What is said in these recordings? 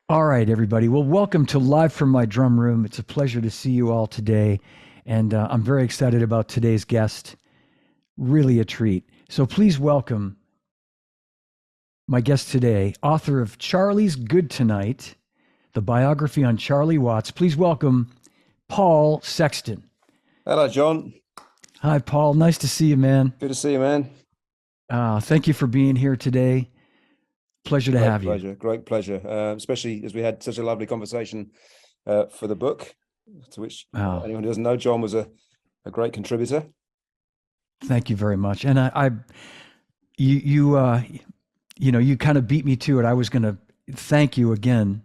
All right, everybody. Well, welcome to Live from My Drum Room. It's a pleasure to see you all today. And I'm very excited about today's guest. Really a treat. So please welcome my guest today, author of Charlie's Good Tonight, the biography on Charlie Watts. Please welcome Paul Sexton. Hello, John. Hi, Paul. Nice to see you, man. Good to see you, man. Thank you for being here today. Pleasure to Great have you. pleasure. Great pleasure. Especially as we had such a lovely conversation for the book, to which Uh, anyone who doesn't know, John was a great contributor. Thank you very much. And you, you, uh, you kind of beat me to it. I was going to thank you again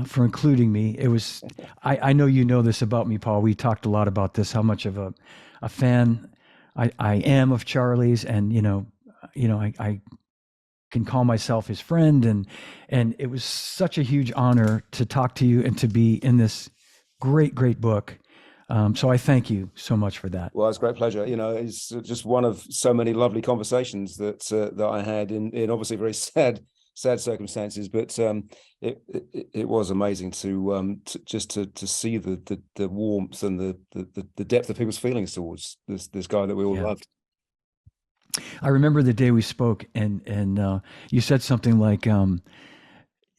for including me. I know you know this about me, Paul. We talked a lot about this, how much of a fan I am of Charlie's, and I can call myself his friend, and it was such a huge honor to talk to you and to be in this great book. So I thank you so much for that. Well, it's a great pleasure. It's just one of so many lovely conversations that I had in obviously very sad circumstances, but it was amazing to see the warmth and the depth of people's feelings towards this guy that we all Yeah. loved. I remember the day we spoke, and you said something like,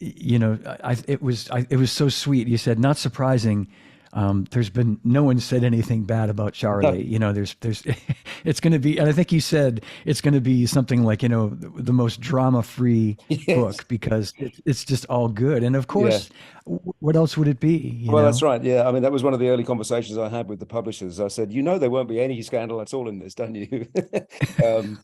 it was so sweet. You said, not surprising. There's been no one said anything bad about Charlie. There's it's going to be, and I think you said it's going to be something like, the most drama-free Yes. book because it's just all good. And of Yeah. course, what else would it be? Well, that's right. Yeah. I mean, that was one of the early conversations I had with the publishers. I said, there won't be any scandal at all in this, don't you? um,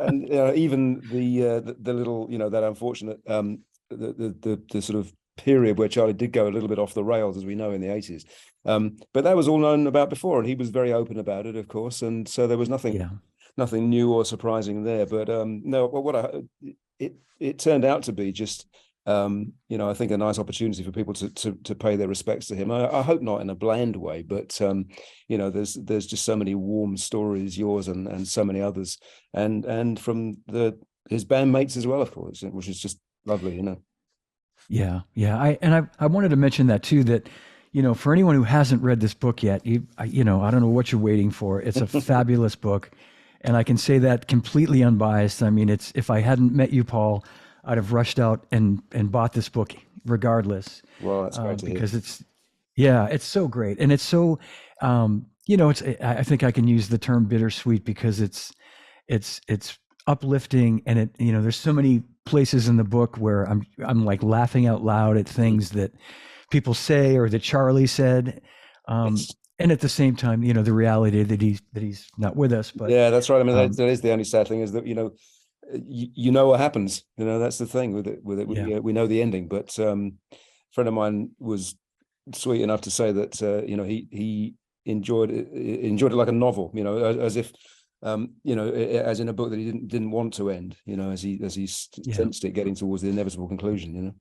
and even the little, that unfortunate, the sort of period where Charlie did go a little bit off the rails, as we know, in the 80s. But that was all known about before, and he was very open about it, of course. And so there was Yeah. nothing new or surprising there. But no, it turned out to be just I think a nice opportunity for people to pay their respects to him. I hope not in a bland way, but there's just so many warm stories, yours and so many others, and from his bandmates as well, of course, which is just lovely. Yeah. I wanted to mention that too, that, for anyone who hasn't read this book yet, I don't know what you're waiting for. It's a fabulous book. And I can say that completely unbiased. I mean, if I hadn't met you, Paul, I'd have rushed out and bought this book regardless, Well, that's great to hear. because it's so great. And it's so, I think I can use the term bittersweet because it's uplifting, and there's so many places in the book where I'm like laughing out loud at things that people say or that Charlie said, and at the same time, the reality that he's not with us. But Yeah, that's right. I mean, um, that is the only sad thing, is that what happens. That's the thing with it. With it, yeah, we know the ending. But a friend of mine was sweet enough to say that he enjoyed it like a novel. As if as in a book that he didn't want to end. As he yeah. sensed it getting towards the inevitable conclusion.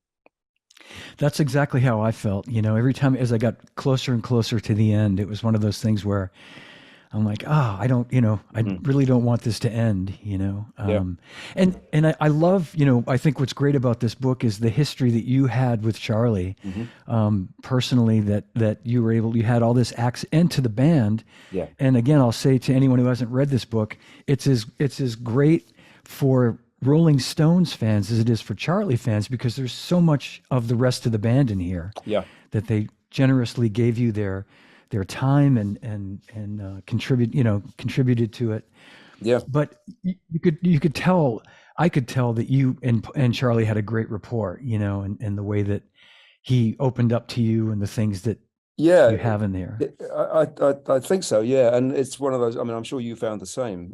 That's exactly how I felt. Every time as I got closer and closer to the end, it was one of those things where I'm like, I don't, I Mhm. really don't want this to end, Yeah. and I love, I think what's great about this book is the history that you had with Charlie, Hmm. personally, that you had all this access into the band. Yeah. And again, I'll say to anyone who hasn't read this book, it's as great for Rolling Stones fans as it is for Charlie fans, because there's so much of the rest of the band in here Yeah. that they generously gave you their time and contributed to it. Yeah. But you could tell, I could tell that you and Charlie had a great rapport, and the way that he opened up to you and the things that Yeah. you have in there. I think so, yeah, and it's one of those. I mean, I'm sure you found the same.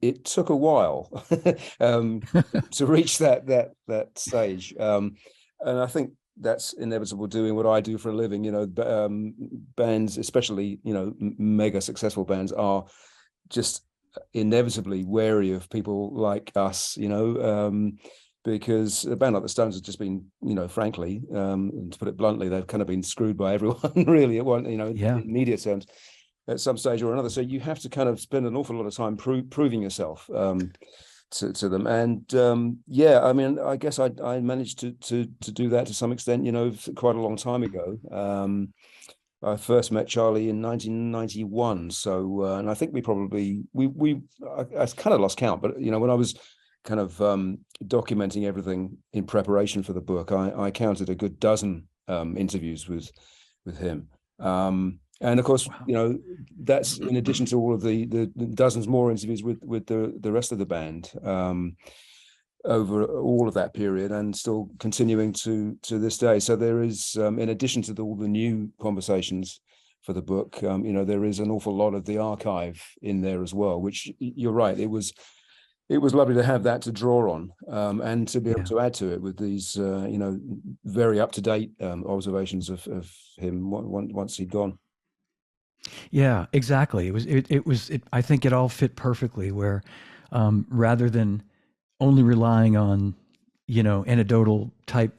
It took a while to reach that stage, and I think that's inevitable doing what I do for a living. Bands, especially mega successful bands, are just inevitably wary of people like us. Because a band like the Stones has just been, frankly, and to put it bluntly, they've kind of been screwed by everyone, really, at one, Yeah. in media terms, at some stage or another. So you have to kind of spend an awful lot of time proving yourself. to them. And yeah, I mean, I guess I managed to do that to some extent, you know, quite a long time ago. I first met Charlie in 1991. So, and I think I kind of lost count, but you know, when I was kind of documenting everything in preparation for the book, I counted a good dozen interviews with him. And of course, Wow. you know, that's in addition to all of the dozens more interviews with the rest of the band. Over all of that period, and still continuing to this day. So there is, in addition to all the new conversations for the book, you know, there is an awful lot of the archive in there as well. Which you're right, it was lovely to have that to draw on, and to be able Yeah. to add to it with these, you know, very up to date observations of him once he'd gone. Yeah, exactly. I think it all fit perfectly where, rather than only relying on, anecdotal type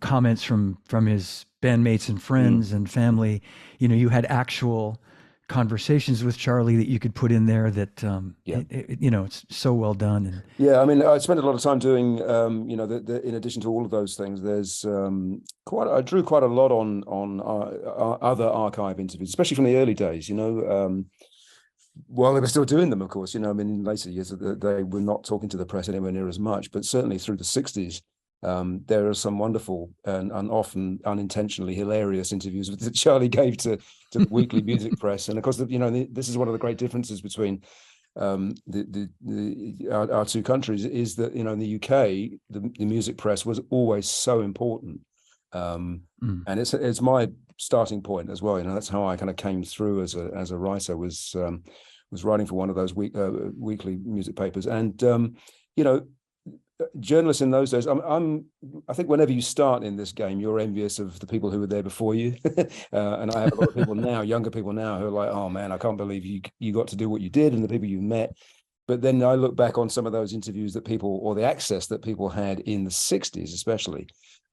comments from his bandmates and Mm. friends and family. You had actual conversations with Charlie that you could put in there that, Yeah. it's so well done. And Yeah, I mean, I spent a lot of time doing, you know, in addition to all of those things, there's I drew quite a lot on other archive interviews, especially from the early days, you know, while they were still doing them, of course, you know, I mean, in later years, they were not talking to the press anywhere near as much, but certainly through the 60s, there are some wonderful and often unintentionally hilarious interviews that Charlie gave to the weekly music press. And of course, you know, this is one of the great differences between our two countries, is that, you know, in the UK, the music press was always so important. mm, And it's my starting point as well. You know, that's how I kind of came through as a writer, was writing for one of those weekly music papers. And you know, journalists in those days, I think whenever you start in this game, you're envious of the people who were there before you. And I have a lot of people now, younger people now, who are like, oh man, I can't believe you got to do what you did, and the people you met. But then I look back on some of those interviews that people, or the access that people had in the 60s, especially.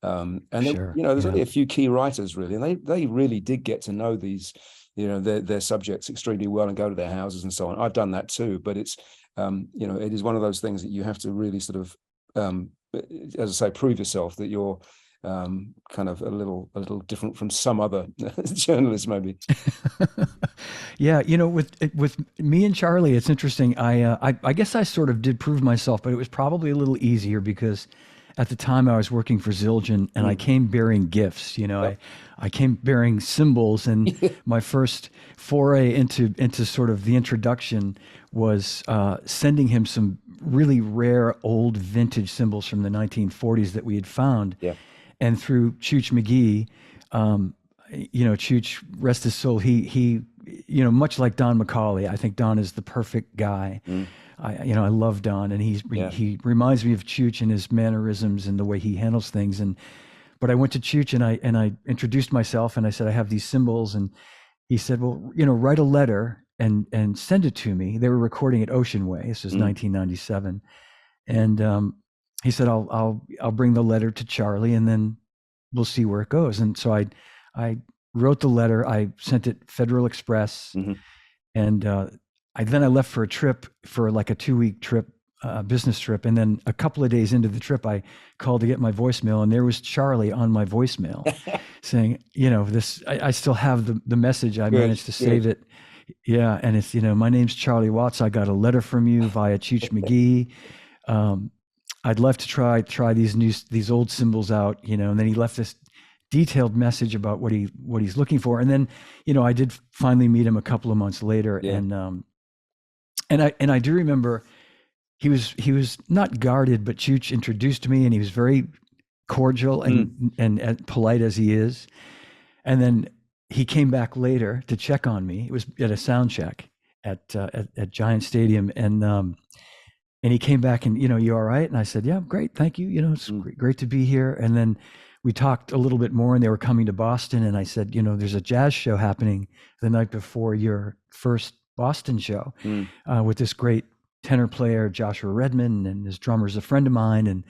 And then, sure. you know, there's Yeah. only a few key writers really, and they really did get to know these, you know, their subjects extremely well and go to their houses and so on. I've done that too, but it's, you know, it is one of those things that you have to really sort of, as I say, prove yourself that you're kind of a little different from some other journalists, maybe. Yeah, with me and Charlie, it's interesting. I guess I sort of did prove myself, but it was probably a little easier because at the time I was working for Zildjian, and I Mm. came bearing gifts. Yep. I came bearing symbols, and my first foray into sort of the introduction was sending him some really rare old vintage symbols from the 1940s that we had found. Yeah. And through Chooch McGee, Chooch, rest his soul, he much like Don McCauley, I think Don is the perfect guy. Mm. I love Don, and Yeah. he reminds me of Chooch in his mannerisms and the way he handles things. But I went to Chooch and I introduced myself, and I said I have these symbols, and he said, well, write a letter and send it to me. They were recording at Ocean Way. This was 1997, and he said I'll bring the letter to Charlie, and then we'll see where it goes. And so I wrote the letter. I sent it Federal Express, Mm-hmm. and I left for a trip, for like a 2-week trip, business trip. And then a couple of days into the trip, I called to get my voicemail, and there was Charlie on my voicemail saying, this, I still have the message. I managed to save it. Yeah. And it's, my name's Charlie Watts. I got a letter from you via Cheech McGee. I'd love to try these old symbols out, and then he left this detailed message about what he's looking for. And then, I did finally meet him a couple of months later. Yeah. And I do remember he was not guarded, but Chooch introduced me, and he was very cordial and polite as he is. And then he came back later to check on me. It was at a sound check at Giant Stadium, and he came back and, you all right? And I said, yeah, great, thank you. It's great to be here. And then we talked a little bit more, and they were coming to Boston, and I said, there's a jazz show happening the night before your first Boston show with this great tenor player, Joshua Redman, and his drummer's a friend of mine. And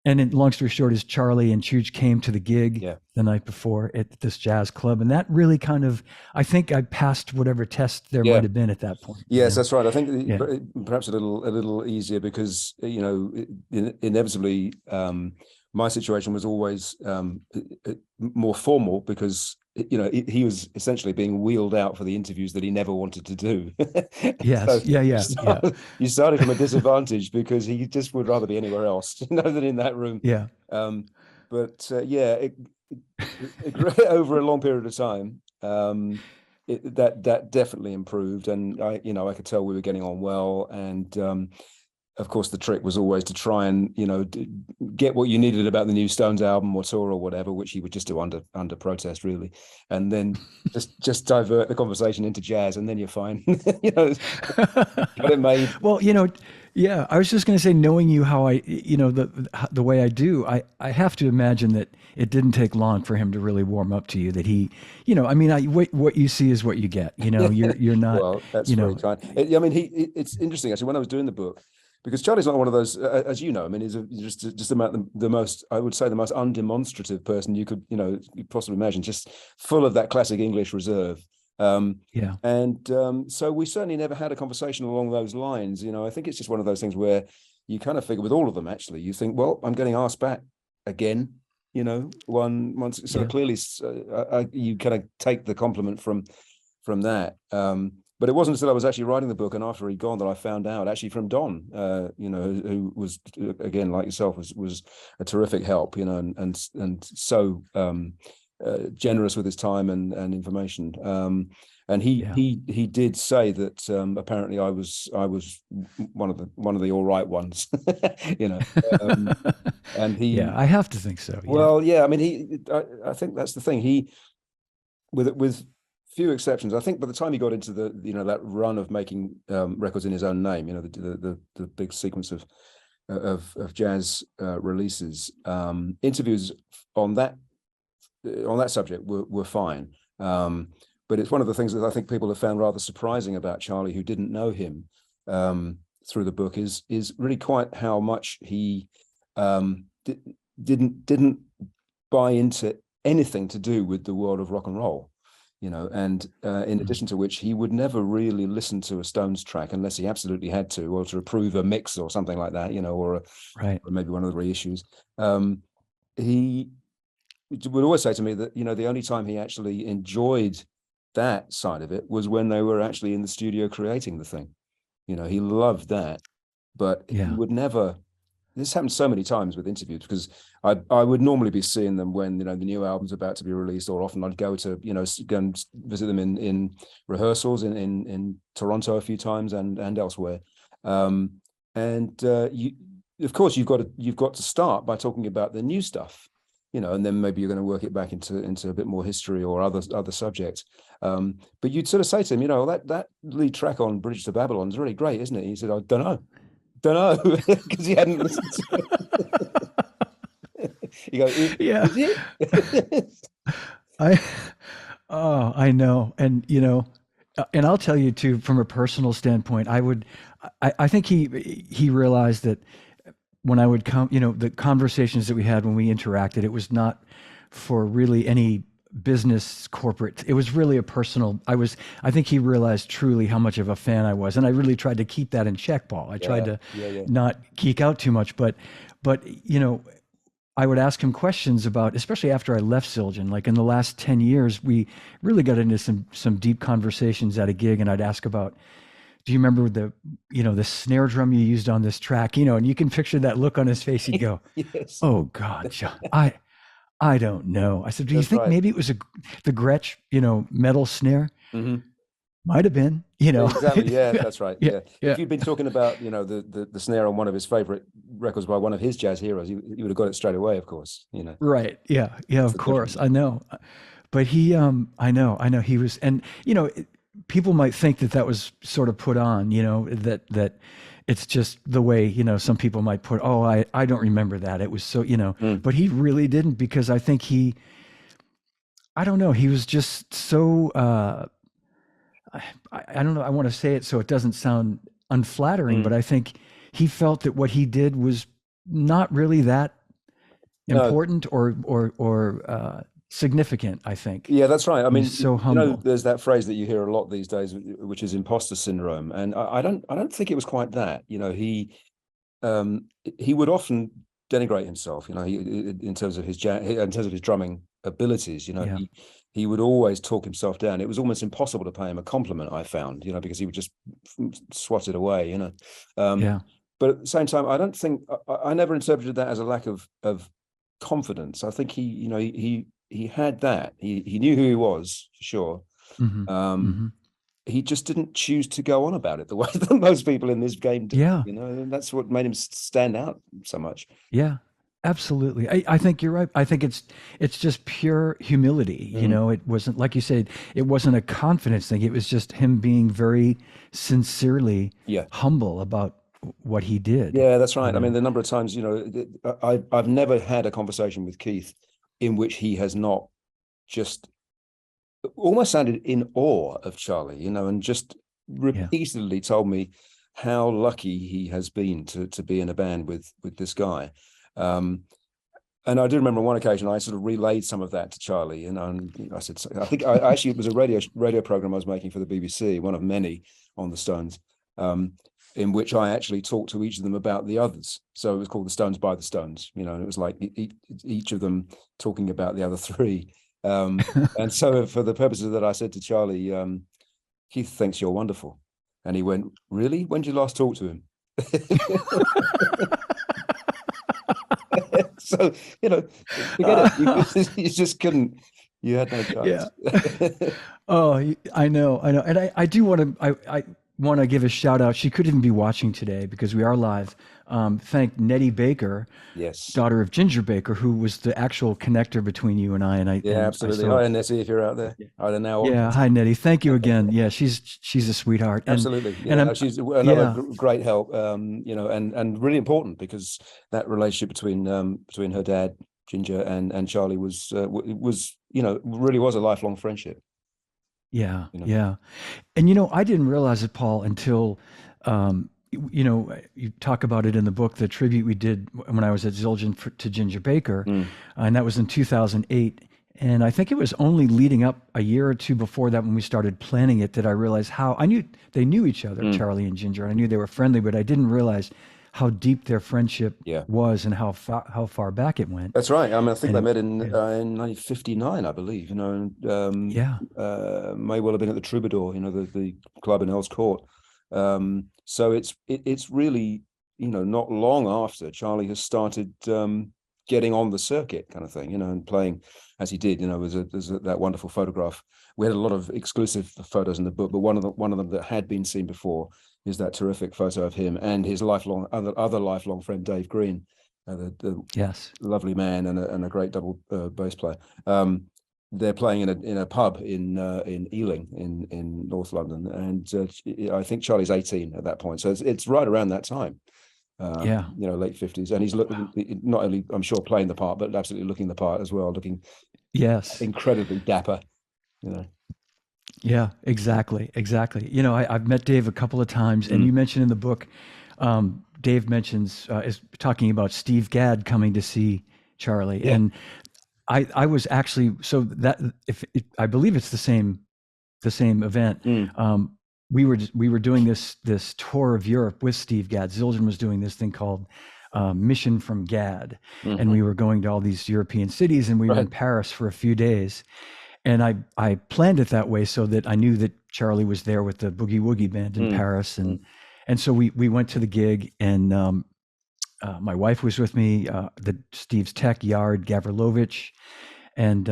And then, long story short, is Charlie and Chooch came to the gig Yeah. the night before at this jazz club, and that really kind of, I think I passed whatever test there Yeah. might have been at that point. Yes, that's right. I think Yeah. perhaps a little easier because inevitably my situation was always more formal because he was essentially being wheeled out for the interviews that he never wanted to do. So Yes. Yeah. Yeah. Yeah. you started from a disadvantage because he just would rather be anywhere else, than in that room. Yeah. Um, but over a long period of time. That definitely improved, and I could tell we were getting on well. And of course, the trick was always to try and get what you needed about the new Stones album or tour or whatever, which he would just do under protest, really, and then just divert the conversation into jazz, and then you're fine. Got it made. Well, yeah, I was just going to say, knowing you how the way I do, I have to imagine that it didn't take long for him to really warm up to you. That he, I mean, what you see is what you get. You're not. Well, that's very kind. I mean, it's interesting actually when I was doing the book, because Charlie's not one of those, as you know. I mean, he's just about the most, I would say, the most undemonstrative person you could possibly imagine. Just full of that classic English reserve. Yeah. And so we certainly never had a conversation along those lines. I think it's just one of those things where you kind of figure with all of them, actually, you think, well, I'm getting asked back again. Once sort of clearly, you kind of take the compliment from that. But it wasn't until I was actually writing the book and after he'd gone that I found out, actually, from Don, who was, again, like yourself, was a terrific help, and so generous with his time and information. And he did say that apparently I was one of the all right ones, and he. Yeah, I have to think so. Well, yeah, I mean, I think that's the thing. He, with few exceptions, I think by the time he got into the that run of making records in his own name, the big sequence of jazz releases, interviews on that subject were fine. But it's one of the things that I think people have found rather surprising about Charlie, who didn't know him through the book, is really quite how much he didn't buy into anything to do with the world of rock and roll. And in addition to which, he would never really listen to a Stones track unless he absolutely had to, or to approve a mix or something like that, or maybe one of the reissues. He would always say to me that, the only time he actually enjoyed that side of it was when they were actually in the studio creating the thing. He loved that, but he would never. This happened so many times with interviews because I would normally be seeing them when the new album's about to be released, or often I'd go to go and visit them in rehearsals in Toronto a few times and elsewhere, you of course you've got to start by talking about the new stuff, and then maybe you're going to work it back into a bit more history or other subjects. But you'd sort of say to him, that lead track on Bridge to Babylon is really great, isn't it? He said, I don't know, because he hadn't listened to it. You go, yeah. I know. And, and I'll tell you too, from a personal standpoint, I think he realized that when I would come, the conversations that we had when we interacted, it was not for really any business corporate. It was really a personal. I think he realized truly how much of a fan I was, and I really tried to keep that in check, Paul. I tried to not geek out too much, but I would ask him questions about, especially after I left Zildjian, like in the last 10 years, we really got into some deep conversations at a gig, and I'd ask about, do you remember the snare drum you used on this track? And you can picture that look on his face. He'd go, yes. Oh God, John, I don't know. I said, do you think maybe it was the Gretsch, metal snare? Mm-hmm. Might have been, Exactly. Yeah, that's right. Yeah. Yeah. If you'd been talking about, the snare on one of his favorite records by one of his jazz heroes, you would have got it straight away, of course, Right. Yeah. Yeah, of course. I know. But I know he was, and, people might think that was sort of put on, that it's just the way, some people might put, oh, I don't remember that. It was so, but he really didn't, because I think I don't know, he was just so, I don't know, I want to say it so it doesn't sound unflattering, but I think he felt that what he did was not really that No, important or significant, I think. yeah, that's right. I He was mean, so humble. there's that phrase that you hear a lot these days, which is imposter syndrome, and I don't think it was quite that. He would often denigrate himself. In terms of in terms of his drumming abilities. Yeah. He would always talk himself down. It was almost impossible to pay him a compliment, I found. Because he would just swat it away. Um, Yeah. but at the same time, I don't think I never interpreted that as a lack of confidence. I think he had that. He knew who he was for sure. Hmm. Um, Hmm. he just didn't choose to go on about it the way that most people in this game do. Yeah. And that's what made him stand out so much. Yeah. Absolutely. I think you're right. I think it's just pure humility. Mm. It wasn't, like you said, it wasn't a confidence thing. It was just him being very sincerely Yeah. humble about what he did, Yeah, that's you right. I mean, know. the number of times, I've never had a conversation with Keith in which he has not just almost sounded in awe of Charlie, and just Yeah. repeatedly told me how lucky he has been to be in a band with this guy. Um, and I do remember on one occasion I sort of relayed some of that to Charlie, and I said, I think I actually, it was a radio program I was making for the BBC, one of many on the Stones, in which I actually talked to each of them about the others. So it was called The Stones by the Stones, and it was like each of them talking about the other three. And so for the purposes of that, I said to Charlie, Keith thinks you're wonderful. And he went, really? When did you last talk to him? So, forget it. You just couldn't, you had no Yeah. chance. Oh, I know, I know. And I do want to, I want to give a shout out. She could even be watching today because we are live. Thank Nettie Baker, Yes. daughter of Ginger Baker, who was the actual connector between you and I. Yeah, And I absolutely. so, Hi, Nessie, if you're out there, either now or yeah. later. Hi, Nettie. Thank you again. Yeah. She's a sweetheart. Absolutely. And Yeah, no, I'm, she's another yeah, great help, and really important because that relationship between her dad, Ginger, and Charlie was, really was a lifelong friendship, yeah, you know. yeah. And I didn't realize it, Paul, until you talk about it in the book, the tribute we did when I was at Zildjian to Ginger Baker, Mm. and that was in 2008. And I think it was only leading up a year or two before that when we started planning it that I realized how I knew they knew each other, Mm. Charlie and Ginger, and I knew they were friendly, but I didn't realize how deep their friendship Yeah. was and how far back it went. That's right. I mean, I think And they it, met in yeah, 1959, I believe. And yeah, may well have been at the Troubadour, the club in Earl's Court. So it's really, not long after Charlie has started getting on the circuit, kind of thing, and playing as he did. There's that wonderful photograph. We had a lot of exclusive photos in the book, but one of them that had been seen before is that terrific photo of him and his other lifelong friend Dave Green, the yes, lovely man and a great double bass player. They're playing in a pub in Ealing in North London, and I think Charlie's 18 at that point, so it's right around that time. yeah, Late 50s, and he's looking not only, I'm sure, playing the part, but absolutely looking the part as well, looking yes. incredibly dapper. You know. Yeah, exactly, exactly. I've met Dave a couple of times, and Mm. you mentioned in the book, Dave mentions is talking about Steve Gadd coming to see Charlie, Yeah. and I was actually so that if I believe it's the same event. Mm. We were doing this tour of Europe with Steve Gadd. Zildjian was doing this thing called Mission from Gadd, and Mhm. we were going to all these European cities, and we were in Right. Paris for a few days. And I planned it that way so that I knew that Charlie was there with the Boogie Woogie band in Mm. Paris, and Mm. and so we went to the gig, and my wife was with me, Steve's tech Yard Gavrilovich, and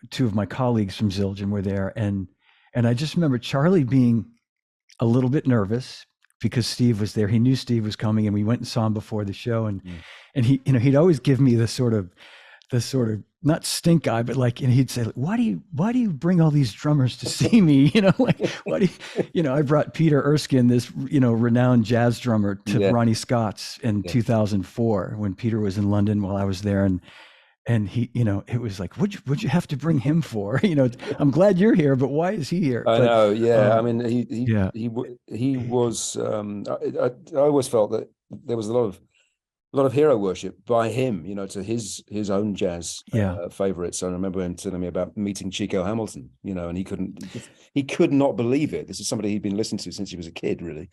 two of my colleagues from Zildjian were there, and I just remember Charlie being a little bit nervous because Steve was there. He knew Steve was coming, and we went and saw him before the show, and Mm. and he'd always give me the sort of not stink eye, but like, and he'd say, why do you bring all these drummers to see me? Like, why do I brought Peter Erskine, this, renowned jazz drummer, to Yeah. Ronnie Scott's in Yeah. 2004 when Peter was in London while I was there. And he, it was like, what'd you have to bring him for? I'm glad you're here, but why is he here? I But, know. Yeah. I um, mean, yeah, he was. I always felt that there was a lot of a lot of hero worship by him, to his own jazz Yeah. favorites. And I remember him telling me about meeting Chico Hamilton, and he could not believe it. This is somebody he'd been listening to since he was a kid, really,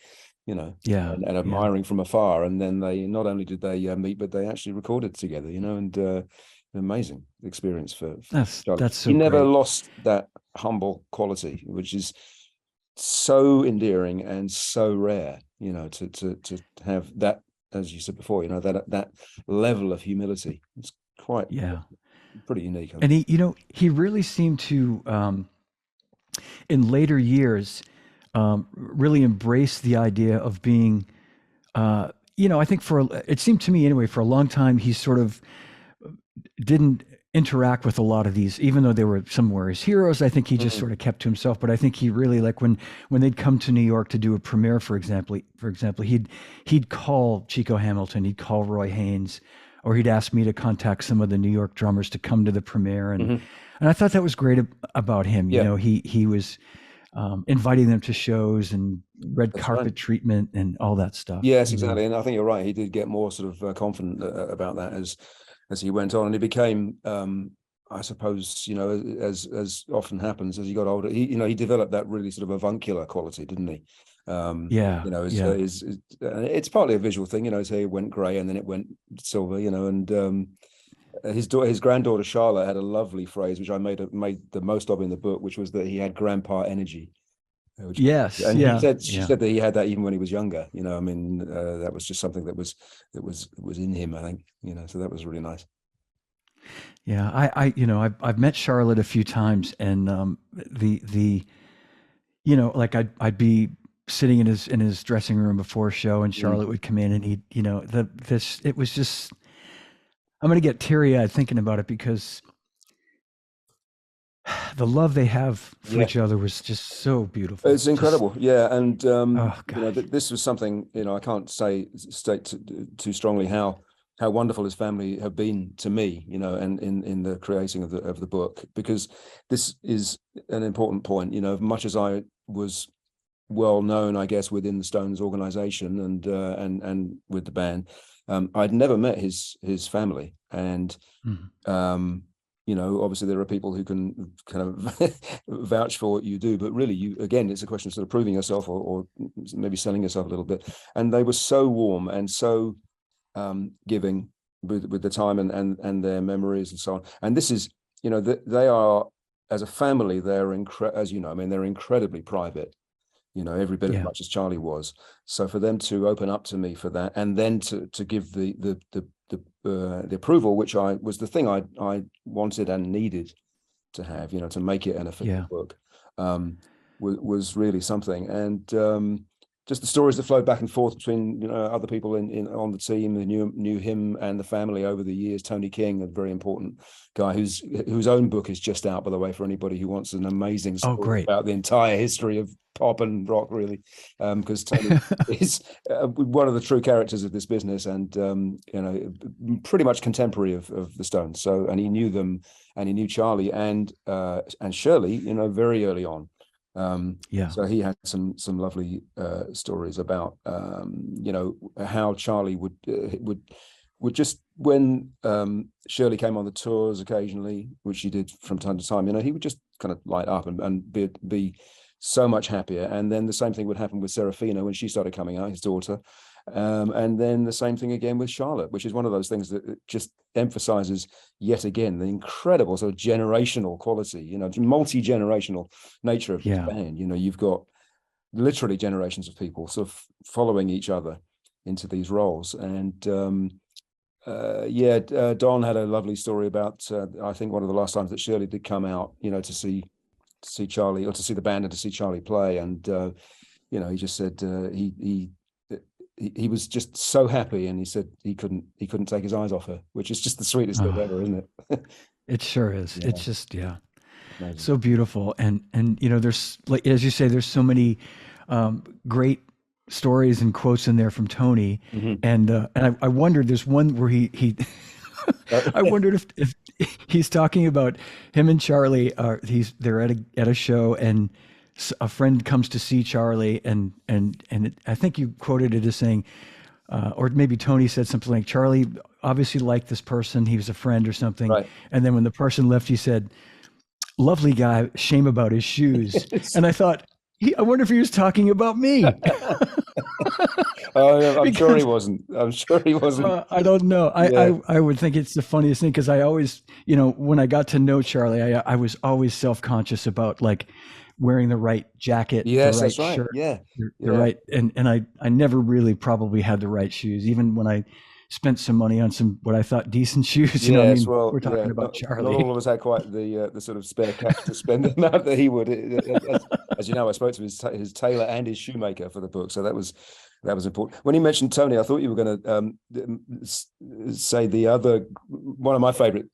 Yeah. and Yeah. admiring from afar. And then they not only did they meet, but they actually recorded together, and amazing experience for Charlie. That's He so never great. lost that humble quality, which is so endearing and so rare, to have that, as you said before, that level of humility. It's quite Yeah. pretty unique, I And think. he really seemed to, in later years, really embrace the idea of being, I think it seemed to me anyway, for a long time, he sort of didn't interact with a lot of these, even though they were somewhere his heroes. I think he just Mm. sort of kept to himself. But I think he really, like, when they'd come to New York to do a premiere, for example, he'd call Chico Hamilton, he'd call Roy Haynes, or he'd ask me to contact some of the New York drummers to come to the premiere, Mhm. and I thought that was great about him. Yeah, He was inviting them to shows and red that's right. carpet treatment and all that stuff. Yes, exactly. And I think you're right. He did get more sort of confident about that as he went on, and he became, I suppose, as often happens as he got older, he developed that really sort of avuncular quality, didn't he? Yeah, yeah, It's partly a visual thing, his hair went grey and then it went silver, and his granddaughter Charlotte had a lovely phrase which I made the most of in the book, which was that he had grandpa energy. Which, yes, and yeah, she yeah. said that he had that even when he was younger. I mean, that was just something that was in him. I think, so that was really nice. Yeah, I've met Charlotte a few times, and like I'd be sitting in his dressing room before a show, and Mm. Charlotte would come in, and he, it was just, I'm gonna get teary eyed thinking about it because the love they have for Yeah, each other was just so beautiful. it's Just, incredible. Yeah, and oh God, this was something, I can't state too strongly how wonderful his family have been to me, and in the creating of the book, because this is an important point. Much as I was well known, I guess, within the Stones organization and with the band, I'd never met his family, and Mhm. um, obviously there are people who can kind of vouch for what you do, but really, again, it's a question of sort of proving yourself, or maybe selling yourself a little bit. And they were so warm and so giving with the time and their memories and so on. And this is, they are, as a family, as you know, I mean, they're incredibly private, every bit as Yeah, much as Charlie was. So for them to open up to me for that, and then to give the approval, which was the thing I wanted and needed to have, to make it an official yeah, book, um, was really something. And just the stories that flowed back and forth between, other people in on the team who knew him and the family over the years. Tony King, a very important guy whose own book is just out, by the way, for anybody who wants an amazing oh story great, about the entire history of pop and rock, really, because Tony is one of the true characters of this business, and pretty much contemporary of the Stones. So, and he knew them, and he knew Charlie and Shirley, very early on. yeah, So he had some lovely stories about how Charlie would just, when Shirley came on the tours occasionally, which she did from time to time, he would just kind of light up and be so much happier. And then the same thing would happen with Serafina when she started coming out, his daughter. And then the same thing again with Charlotte, which is one of those things that just emphasizes yet again the incredible sort of generational quality, multi-generational nature of this yeah. band. You've got literally generations of people sort of following each other into these roles. And Don had a lovely story about, I think one of the last times that Shirley did come out, to see Charlie, or to see the band and to see Charlie play. And he just said he was just so happy, and he said he couldn't take his eyes off her, which is just the sweetest thing ever, Oh, isn't it? it sure is. Yeah, It's just, yeah, amazing. so beautiful. And there's, like, as you say, there's so many great stories and quotes in there from Tony. Mm-hmm. And I wondered, there's one where he I wondered if he's talking about him and Charlie. They're at a show, and a friend comes to see Charlie, and I think you quoted it as saying, or maybe Tony said something like, Charlie obviously liked this person. He was a friend or something. Right. And then when the person left, he said, lovely guy, shame about his shoes. And I thought, I wonder if he was talking about me. Oh, I'm sure he Because wasn't. I'm sure he wasn't. I don't know. Yeah. I would think it's the funniest thing because I always, when I got to know Charlie, I was always self-conscious about like wearing the right jacket, the Yes, that's right right. shirt, Yeah. the Yeah. right, and I never really probably had the right shoes, even when I spent some money on some what I thought decent shoes. I Yes. mean, Well, we're yeah. talking about Not all Charlie. of us had quite the sort of spare cash to spend the amount that he would. As you know, I spoke to his tailor and his shoemaker for the book, so that was important. When you mentioned Tony, I thought you were going to say the other one of my favorite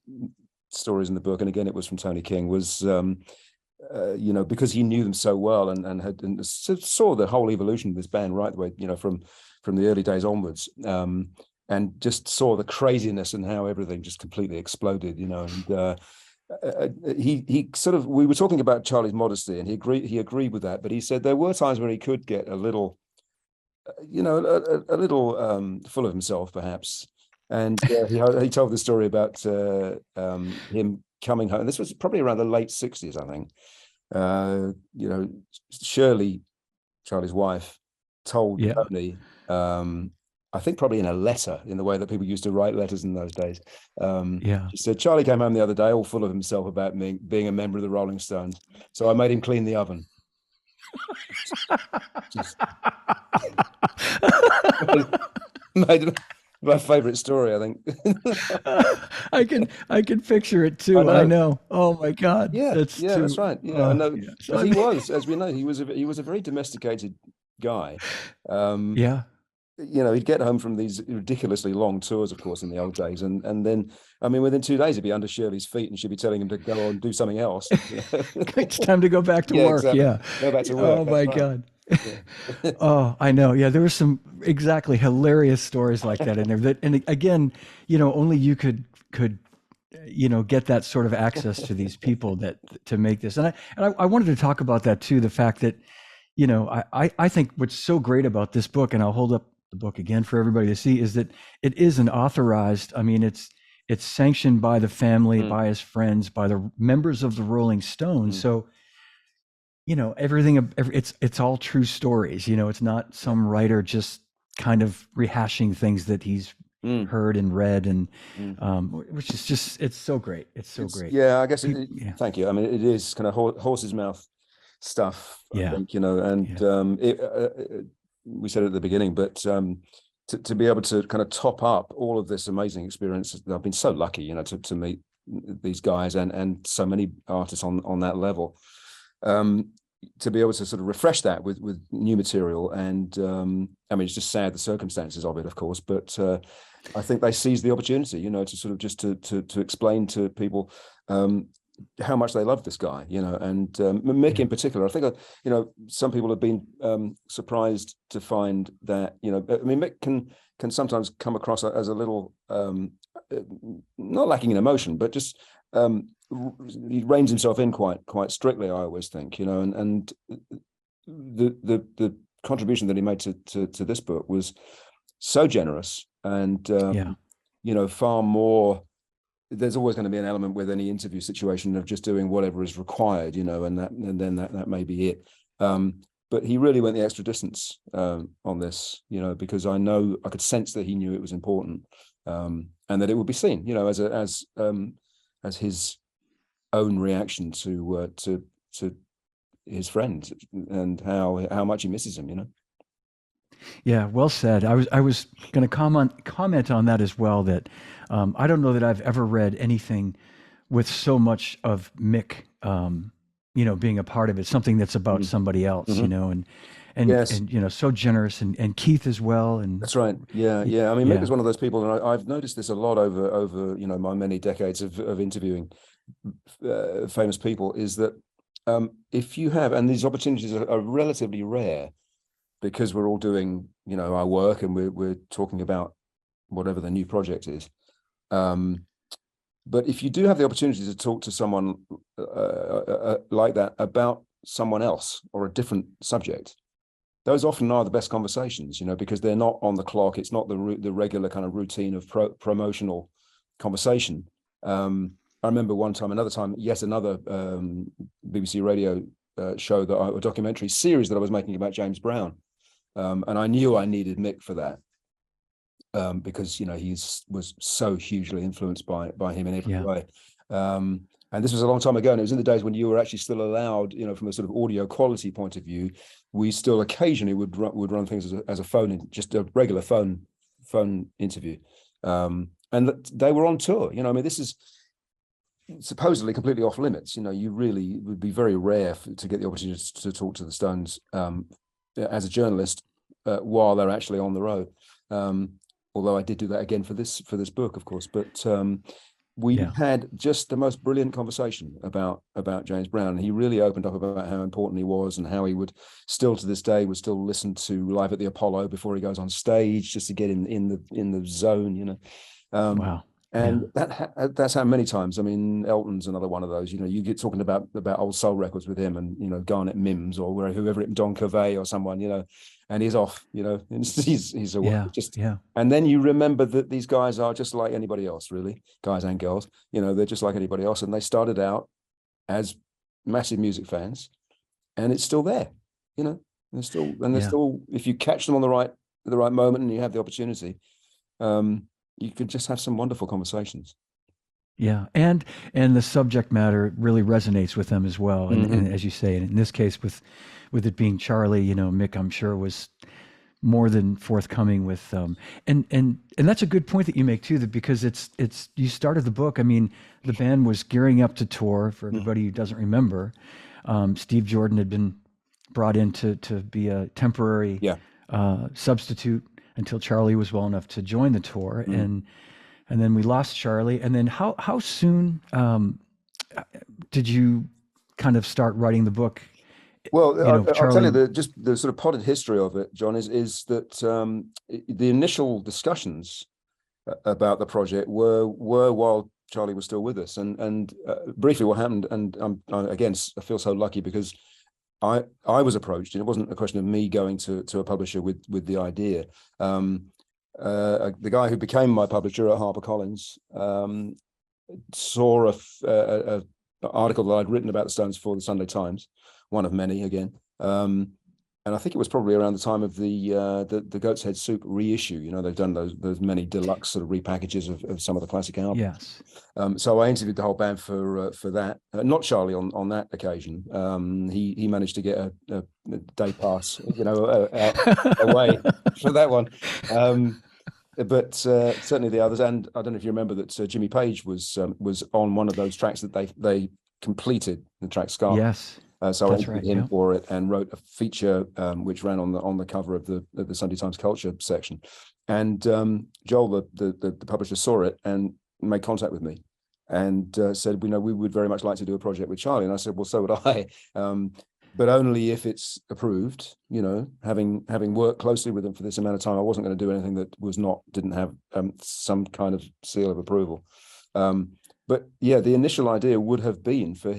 stories in the book, and again, it was from Tony King, was because he knew them so well and saw the whole evolution of this band right the way, from the early days onwards, and just saw the craziness and how everything just completely exploded, and he sort of, we were talking about Charlie's modesty, and he agreed with that, but he said there were times where he could get a little, a little full of himself, perhaps. And he told the story about him coming home. This was probably around the late 60s, I think. Shirley, Charlie's wife, told Yeah, Tony, I think probably in a letter, in the way that people used to write letters in those days. yeah. She said, Charlie came home the other day all full of himself about me being a member of the Rolling Stones. So I made him clean the oven. Just made my favorite story, I think. I can picture it I too. I know. know. Oh my God, Yeah, that's yeah, that's too. right. Yeah, I know, Yeah. So because he was, as we know, he was a very domesticated guy. Um, yeah. he'd get home from these ridiculously long tours, of course, in the old days, and then, I mean, within 2 days, he'd be under Shirley's feet, and she'd be telling him to go on and do something else. It's time to go back to Yeah, work. exactly. Yeah. Go back to work. Oh That's my right. God. Yeah. Oh, I know. Yeah, there were some exactly hilarious stories like that in there. That, and again, only you could get that sort of access to these people that to make this. And I wanted to talk about that too. The fact that I think what's so great about this book, and I'll hold up the book again for everybody to see, is that it is an authorized. I mean, it's sanctioned by the family, Mm, by his friends, by the members of the Rolling Stones. mm, So everything, it's all true stories. It's not yeah. some writer just kind of rehashing things that he's Mm, heard and read, and mm. which is just, it's so great. It's so It's, great. yeah, I guess Yeah, thank you. I mean, it is kind of horse's mouth stuff, I yeah, think, and yeah, we said it at the beginning, but to be able to kind of top up all of this amazing experience, I've been so lucky, to meet these guys and so many artists on that level. Um, to be able to sort of refresh that with new material, and I mean, it's just sad the circumstances of it, of course, but I think they seized the opportunity, to sort of just to explain to people how much they love this guy, and Mick yeah, in particular. I think some people have been surprised to find that, I mean, Mick can sometimes come across as a little not lacking in emotion, but just he reins himself in quite strictly, I always think, and the contribution that he made to this book was so generous, and yeah, far more. There's always going to be an element with any interview situation of just doing whatever is required, and then that may be it. But he really went the extra distance on this, because I know I could sense that he knew it was important, and that it would be seen, as his own reaction to his friend, and how much he misses him. yeah. Well said. I was going to comment on that as well. That I don't know that I've ever read anything with so much of Mick, being a part of it. Something that's about somebody else, Mm-hmm. and Yes, and so generous, and Keith as well, and that's right. Yeah, yeah. I mean, Mick yeah, is one of those people, and I've noticed this a lot over my many decades of interviewing famous people, is that if you have, and these opportunities are relatively rare, because we're all doing our work, and we're talking about whatever the new project is. But if you do have the opportunity to talk to someone like that about someone else or a different subject, those often are the best conversations, because they're not on the clock. It's not the regular kind of routine of promotional conversation. I remember one time, another time, yes, another BBC radio show a documentary series that I was making about James Brown, and I knew I needed Mick for that. Because he was so hugely influenced by him in every way. And this was a long time ago, and it was in the days when you were actually still allowed, from a sort of audio quality point of view. We still occasionally would run things as a phone, just a regular phone interview, and they were on tour. I mean, this is supposedly completely off limits. You really would be very rare to get the opportunity to talk to the Stones as a journalist while they're actually on the road. Although I did do that again for this book, of course. But we had just the most brilliant conversation about James Brown. He really opened up about how important he was and how he would still to this day would still listen to Live at the Apollo before he goes on stage, just to get in the zone. Wow. And that's how many times. I mean, Elton's another one of those. You get talking about old soul records with him, and Garnet Mims or whoever, Don Covey or someone, and he's off. He's away. And then you remember that these guys are just like anybody else, really, guys and girls. They're just like anybody else, and they started out as massive music fans, and it's still there. They're still. If you catch them on the right moment and you have the opportunity. You could just have some wonderful conversations. Yeah, and the subject matter really resonates with them as well. And as you say, in this case, with it being Charlie, Mick, I'm sure, was more than forthcoming with and that's a good point that you make too, that because it's you started the book. I mean, the band was gearing up to tour. For everybody who doesn't remember, Steve Jordan had been brought in to be a temporary substitute until Charlie was well enough to join the tour. And then we lost Charlie. And then how soon did you kind of start writing the book? Well, I'll tell you the sort of potted history of it, John, is that the initial discussions about the project were while Charlie was still with us. And briefly what happened, and again, I feel so lucky because I was approached, and it wasn't a question of me going to a publisher with the idea. The guy who became my publisher at HarperCollins saw a article that I'd written about the Stones for the Sunday Times, one of many again. And I think it was probably around the time of the Goat's Head Soup reissue. They've done those many deluxe sort of repackages of some of the classic albums. Yes. So I interviewed the whole band for that. Not Charlie on that occasion. He managed to get a day pass, away for that one. But certainly the others, and I don't know if you remember that Jimmy Page was on one of those tracks that they completed, the track Scar. Yes. So I interviewed him for it and wrote a feature which ran on the cover of the Sunday Times Culture section. And Joel, the publisher, saw it and made contact with me and said, we would very much like to do a project with Charlie. And I said, well, so would I, but only if it's approved. Having worked closely with them for this amount of time, I wasn't going to do anything that didn't have some kind of seal of approval. But yeah, the initial idea would have been for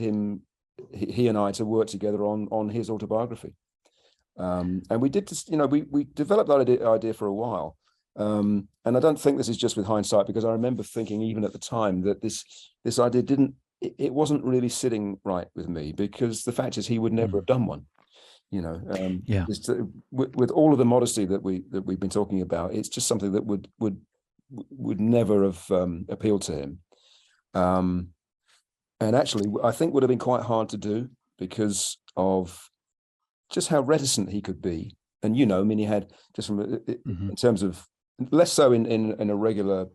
he and I to work together on his autobiography. And we did this, we developed that idea for a while. And I don't think this is just with hindsight, because I remember thinking even at the time that this idea it wasn't really sitting right with me, because the fact is he would never have done one. With all of the modesty that we've been talking about, it's just something that would never have appealed to him. And actually, I think would have been quite hard to do because of just how reticent he could be. And I mean, he had just in terms of less so in a regular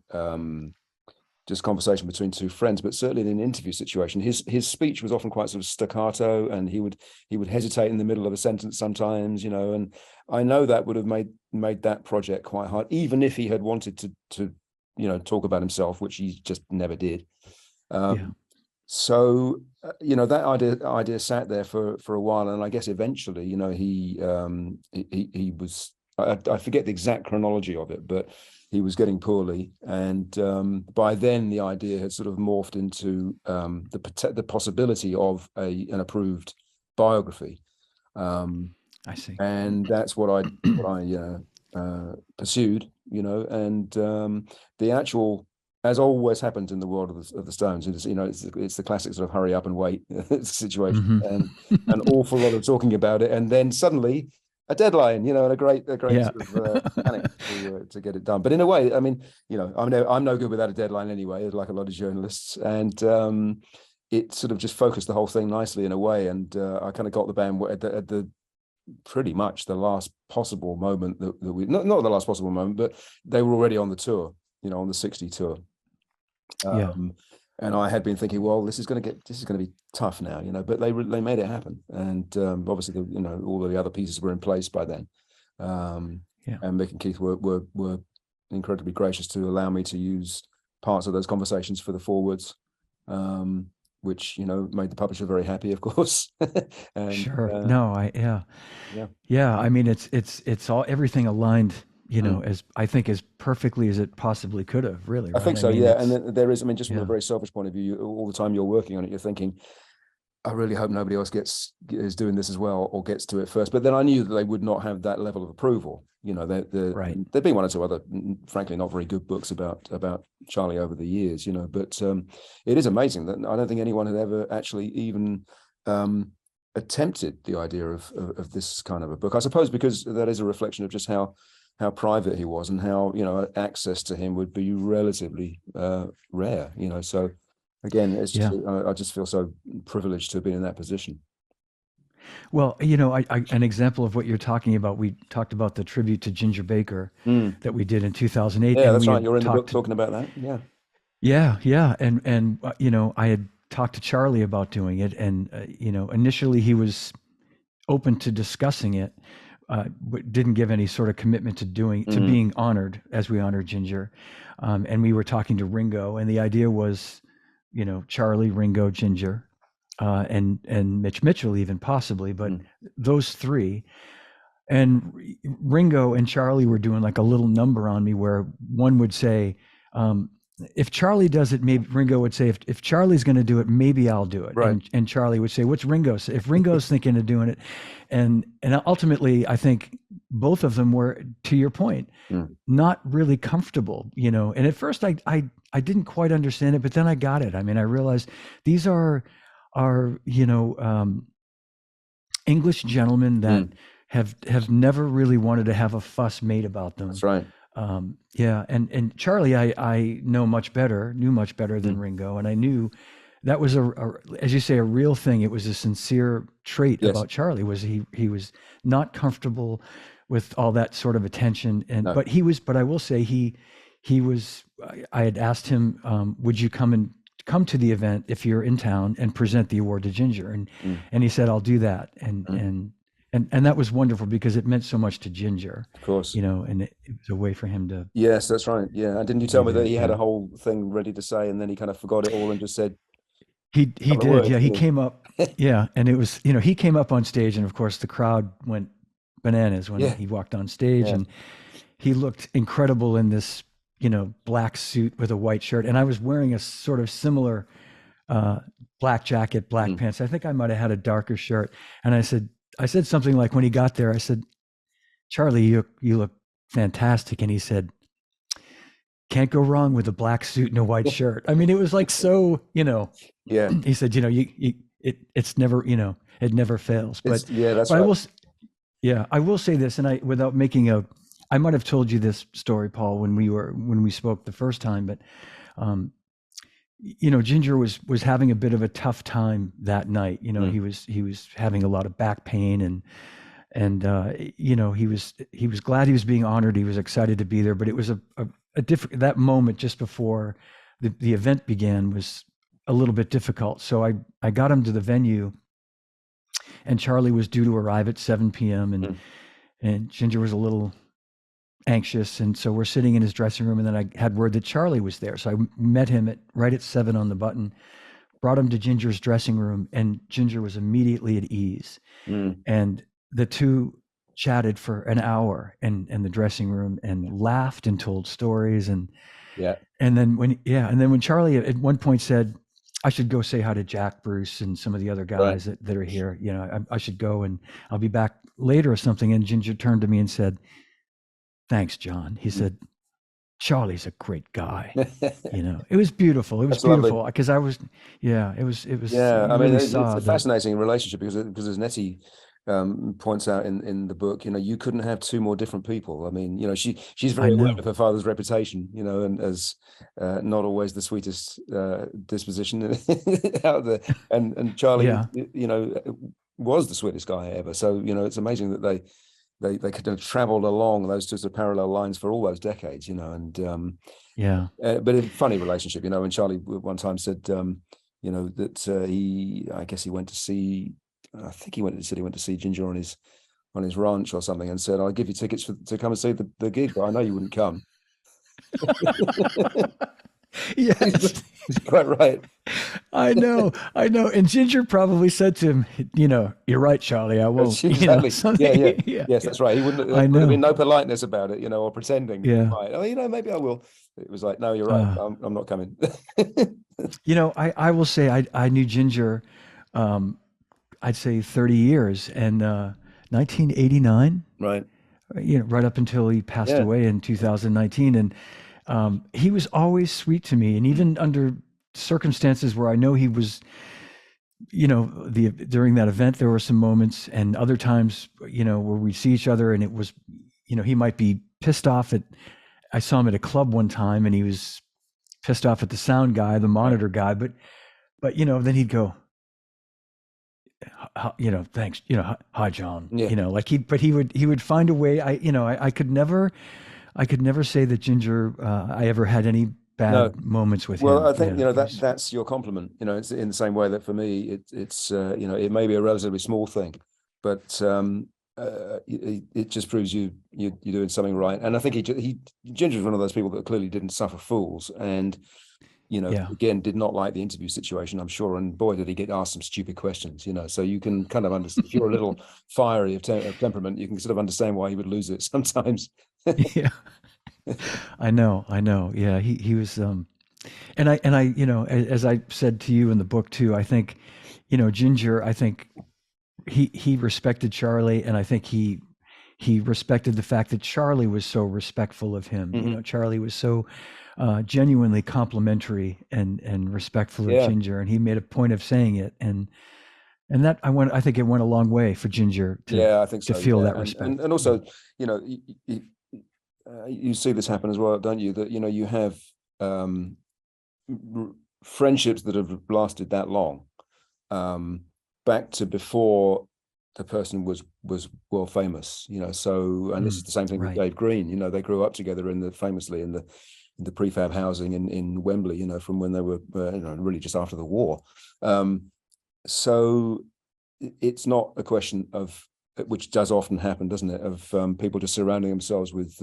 just conversation between two friends, but certainly in an interview situation, his speech was often quite sort of staccato, and he would hesitate in the middle of a sentence sometimes, and I know that would have made that project quite hard, even if he had wanted to talk about himself, which he just never did. So that idea sat there for a while, and I guess eventually he was, I forget the exact chronology of it, but he was getting poorly, and by then the idea had sort of morphed into the possibility of an approved biography. I see. and that's what I pursued, and the actual, as always happens in the world of the Stones, it's the classic sort of hurry up and wait situation, Hmm. and an awful lot of talking about it, and then suddenly a deadline, and a great Yeah. sort of panic to get it done. But in a way, I mean, I'm no good without a deadline anyway, like a lot of journalists, and it sort of just focused the whole thing nicely in a way, and I kind of got the band at the pretty much the last possible moment that we not the last possible moment, but they were already on the tour, on the 60 tour. Yeah. Um, and I had been thinking, well, this is going to be tough now, but they made it happen. And obviously, all of the other pieces were in place by then. Um, Yeah. and Mick and Keith were incredibly gracious to allow me to use parts of those conversations for the forwards, which made the publisher very happy, of course. And Sure. No, yeah. yeah. Yeah. I mean, it's all, everything aligned, Mm. as I think as perfectly as it possibly could have, really, I right? think I so, mean, yeah. And it's, then there is, I mean, just from a yeah. very selfish point of view, all the time you're working on it, you're thinking, I really hope nobody else is doing this as well or gets to it first. But then I knew that they would not have that level of approval. Right. There'd been one or two other, frankly, not very good books about Charlie over the years, But it is amazing that I don't think anyone had ever actually even attempted the idea of this kind of a book. I suppose because that is a reflection of just how private he was and how access to him would be relatively rare. So again, it's just Yeah. I just feel so privileged to have been in that position. Well, an example of what you're talking about, we talked about the tribute to Ginger Baker Mm. that we did in 2008, Yeah, and that's we right. had You're in the book talked to, talking about that. Yeah. yeah, yeah. And I had talked to Charlie about doing it. And, initially he was open to discussing it, but didn't give any sort of commitment to Mm. being honored as we honor Ginger. And we were talking to Ringo, and the idea was, Charlie, Ringo, Ginger, and Mitch Mitchell even possibly, but Mm. those three. And Ringo and Charlie were doing like a little number on me where one would say, if Charlie does it, maybe Ringo would say, if Charlie's going to do it, maybe I'll do it. Right. And Charlie would say, what's Ringo's? If Ringo's thinking of doing it. And ultimately, I think both of them were, to your point, Mm. not really comfortable, And at first I didn't quite understand it, but then I got it. I mean, I realized these are English gentlemen that Mm. have never really wanted to have a fuss made about them. That's right. Yeah, and Charlie, I knew much better than Mm. Ringo, and I knew that was as you say, a real thing. It was a sincere trait Yes. about Charlie, was he was not comfortable with all that sort of attention, No. but I will say he was. I had asked him, would you come to the event if you're in town and present the award to Ginger, Mm. and he said, I'll do that, Mm. and that was wonderful because it meant so much to Ginger, Of course. and it was a way for him to Yes, that's right. Yeah. And didn't you tell do me that that. he had Yeah, a whole thing ready to say and then he kind of forgot it all and just said a he couple of did. words, Yeah, he didn't came up. he? Yeah, and it was, he came up on stage, and of course the crowd went bananas when Yeah. he walked on stage, Yeah. and he looked incredible in this, black suit with a white shirt, and I was wearing a sort of similar uh, black jacket, black Mm. pants. I think I might have had a darker shirt, and I said something like, when he got there, I said, Charlie, you look fantastic, and he said, can't go wrong with a black suit and a white shirt. I mean, it was like, so, Yeah. he said, it's never, it never fails. Yeah, that's But right. I will say this, and without making I might have told you this story, Paul, when we spoke the first time, but, Ginger was having a bit of a tough time that night. Mm. He was having a lot of back pain, and he was glad he was being honored. He was excited to be there, but it was a different, that moment just before the event began was a little bit difficult. So I got him to the venue, and Charlie was due to arrive at 7 p.m. Mm. and Ginger was a little anxious, and so we're sitting in his dressing room, and then I had word that Charlie was there. So I met him right at 7 on the button, brought him to Ginger's dressing room, and Ginger was immediately at ease. Mm. And the two chatted for an hour in the dressing room and laughed and told stories. Yeah. And then when Charlie at one point said, I should go say hi to Jack Bruce and some of the other guys Right. that are here, I should go, and I'll be back later or something, and Ginger turned to me and said, "Thanks, John." He said, "Charlie's a great guy." You know, it was beautiful. It was That's lovely. beautiful because I was, yeah, it was, Yeah, you I mean, really it's saw a the, fascinating relationship because as Nettie points out in the book, you know, you couldn't have two more different people. I mean, you know, she's I very aware know. of her father's reputation, you know, and as not always the sweetest disposition out there, and Charlie, Yeah. you know, was the sweetest guy ever. So, you know, it's amazing that they could have traveled along those two sort of parallel lines for all those decades, you know, and Yeah. but a funny relationship, you know. And Charlie one time said, you know, that I guess he went to see, I think said he went to see Ginger on his ranch or something, and said, "I'll give you tickets to come and see the gig, but I know you wouldn't come." Yes. He's quite right. I know. I know. And Ginger probably said to him, you know, "You're right, Charlie. I won't," you know, Exactly. Yeah, yeah. something. Yeah. Yes, Yeah. that's right. He wouldn't. There I would have been know. no politeness about it, you know, or pretending that he Yeah. might. Oh, you know, maybe I will. It was like, no, you're right. Uh, I'm not coming. you know, I will say I knew Ginger, um, I'd say 30 years, and 1989, Right. you know, right up until he passed Yeah. away in 2019. And he was always sweet to me. And even under circumstances where I know he was, you know, during that event, there were some moments and other times, you know, where we see each other and it was, you know, he might be pissed off at, I saw him at a club one time and he was pissed off at the sound guy, the Right. monitor guy, but, you know, then he'd go, you know, "Thanks, you know, hi, John," Yeah. you know, like but he would find a way. You know, I could never say that Ginger, I ever had any No. bad moments with Well, him. I think, Yeah. you know, He was, that's your compliment. You know, it's in the same way that for me, it's you know, it may be a relatively small thing, but it just proves you're doing something right. And I think he Ginger's one of those people that clearly didn't suffer fools, and you know, yeah. again, did not like the interview situation, I'm sure. And boy, did he get asked some stupid questions, you know. So you can kind of understand if you're a little fiery of temperament, you can sort of understand why he would lose it sometimes. Yeah. I know. Yeah. He was, and I, you know, as I said to you in the book too, I think, you know, Ginger, I think he respected Charlie, and I think he respected the fact that Charlie was so respectful of him. You know, Mhm. Charlie was so genuinely complimentary and respectful of Yeah. Ginger, and he made a point of saying it. And that I think it went a long way for Ginger Yeah, I think to so. feel Yeah, that respect. and Yeah. also, you know, you see this happen as well, don't you? That, you know, you have um, friendships that have lasted that long, um, back to before the person was world famous. You know, so, and this is Mm, the same thing with right. Dave Green. You know, they grew up together famously in the prefab housing in Wembley. You know, from when they were you know, really just after the war. Um, so it's not a question of, which does often happen, doesn't it, of people just surrounding themselves with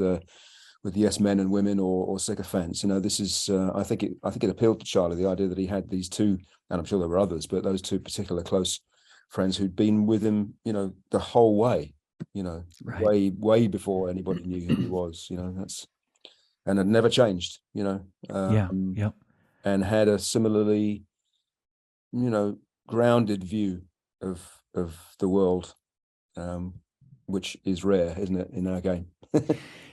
yes men and women, or sycophants. You know, this is I think it appealed to Charlie, the idea that he had these two, and I'm sure there were others, but those two particular close friends who'd been with him, you know, the whole way, you know, Right. way before anybody knew who he was. You know, that's, and had never changed. You know, Yeah. Yep. and had a similarly, you know, grounded view of the world, um, which is rare, isn't it, in our game?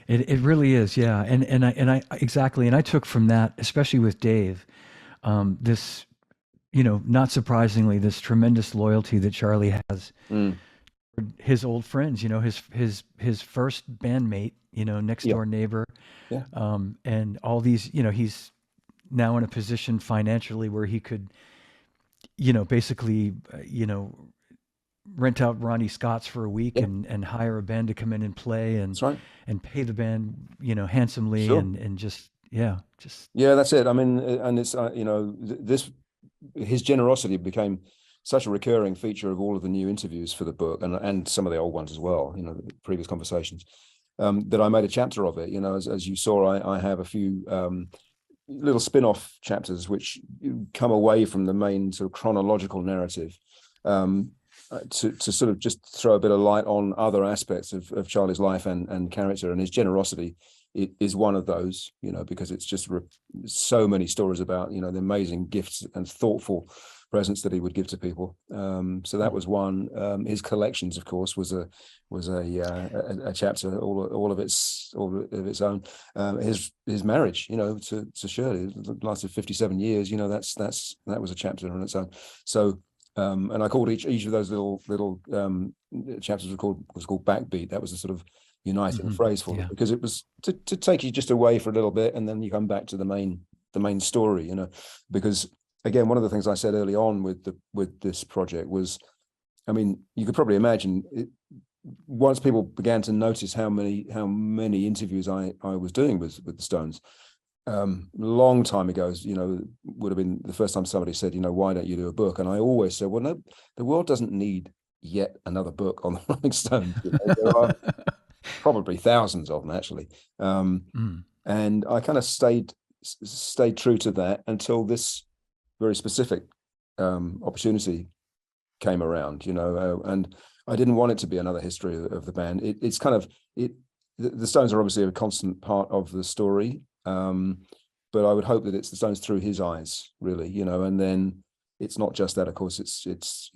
It really is. Yeah. And I exactly. And I took from that, especially with Dave, this, you know, not surprisingly, this tremendous loyalty that Charlie has Mm. for his old friends, you know, his first bandmate, you know, next Yeah, door neighbor, yeah, and all these, you know, he's now in a position financially where he could, you know, basically, you know, rent out Ronnie Scott's for a week yeah. and hire a band to come in and play That's right. and pay the band, you know, handsomely Sure. and just, yeah, just, Yeah, that's it. I mean, and it's you know, this, his generosity became such a recurring feature of all of the new interviews for the book, and some of the old ones as well. You know, the previous conversations. That I made a chapter of it. You know, as you saw, I have a few little spin-off chapters which come away from the main sort of chronological narrative, um, to sort of just throw a bit of light on other aspects of Charlie's life and character, and his generosity is one of those, because it's just so many stories about, the amazing gifts and thoughtful presents that he would give to people. So that was one. His collections, of course, was a chapter all of its own. His marriage, to Shirley, it lasted 57 years. That was a chapter on its own. So and I called each of those little chapters was called Backbeat. That was a sort of uniting phrase for them, because it was to take you just away for a little bit, and then you come back to the main story. Because again, one of the things I said early on with this project was, I mean, you could probably imagine it, once people began to notice how many interviews I was doing with the Stones. Long time ago, would have been the first time somebody said, why don't you do a book? And I always said, well, no, the world doesn't need yet another book on the Rolling Stones. There are probably thousands of them, actually. And I kind of stayed true to that until this very specific opportunity came around, and I didn't want it to be another history of the band. It's kind of the Stones are obviously a constant part of the story. But I would hope that it's the Stones through his eyes, really, and then it's not just that, of course, it's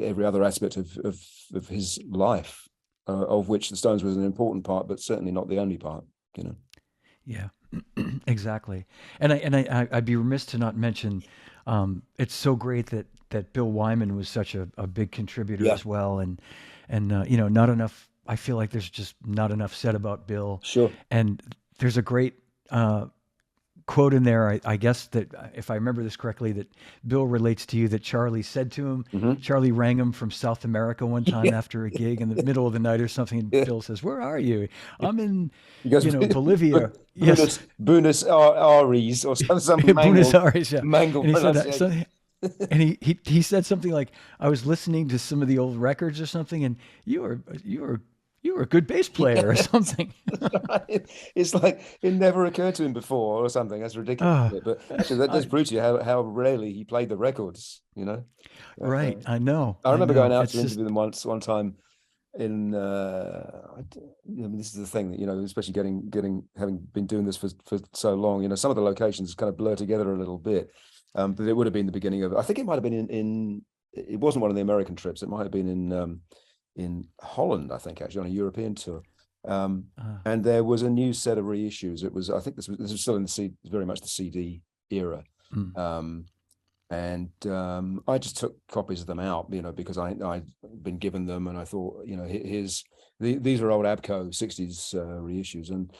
every other aspect of his life, of which the Stones was an important part, but certainly not the only part, Yeah, exactly. And I'd be remiss to not mention, it's so great that Bill Wyman was such a big contributor Yeah, as well. And not enough, I feel like there's just not enough said about Bill. sure. And there's a great quote in there, I guess that if I remember this correctly, that Bill relates to you, that Charlie said to him. Charlie rang him from South America one time Yeah, after a gig in the middle of the night or something, and yeah. Bill says, "Where are you?" "I'm in, He goes, Bolivia." Yes. Buenos Aires, or some Buenos Aires, yeah. mangled And he said, pronunciation. and he said something like, "I was listening to some of the old records or something, and you were a good bass player or something." Right. It's like it never occurred to him before or something. That's ridiculous. Oh, But actually, that does I, prove to you how rarely he played the records. Uh, right. I know. I I remember going know. out It's to just, interview them one time in this is the thing that, especially having been doing this for so long, some of the locations kind of blur together a little bit. But it would have been the beginning of, I think it might have been in it wasn't one of the American trips. It might have been in Holland, I think, actually, on a European tour. Um, uh, and there was a new set of reissues. I think this was still in very much the CD era. mm, Um, and I just took copies of them out, because I'd been given them, and I thought, these are old Abco 60s reissues, and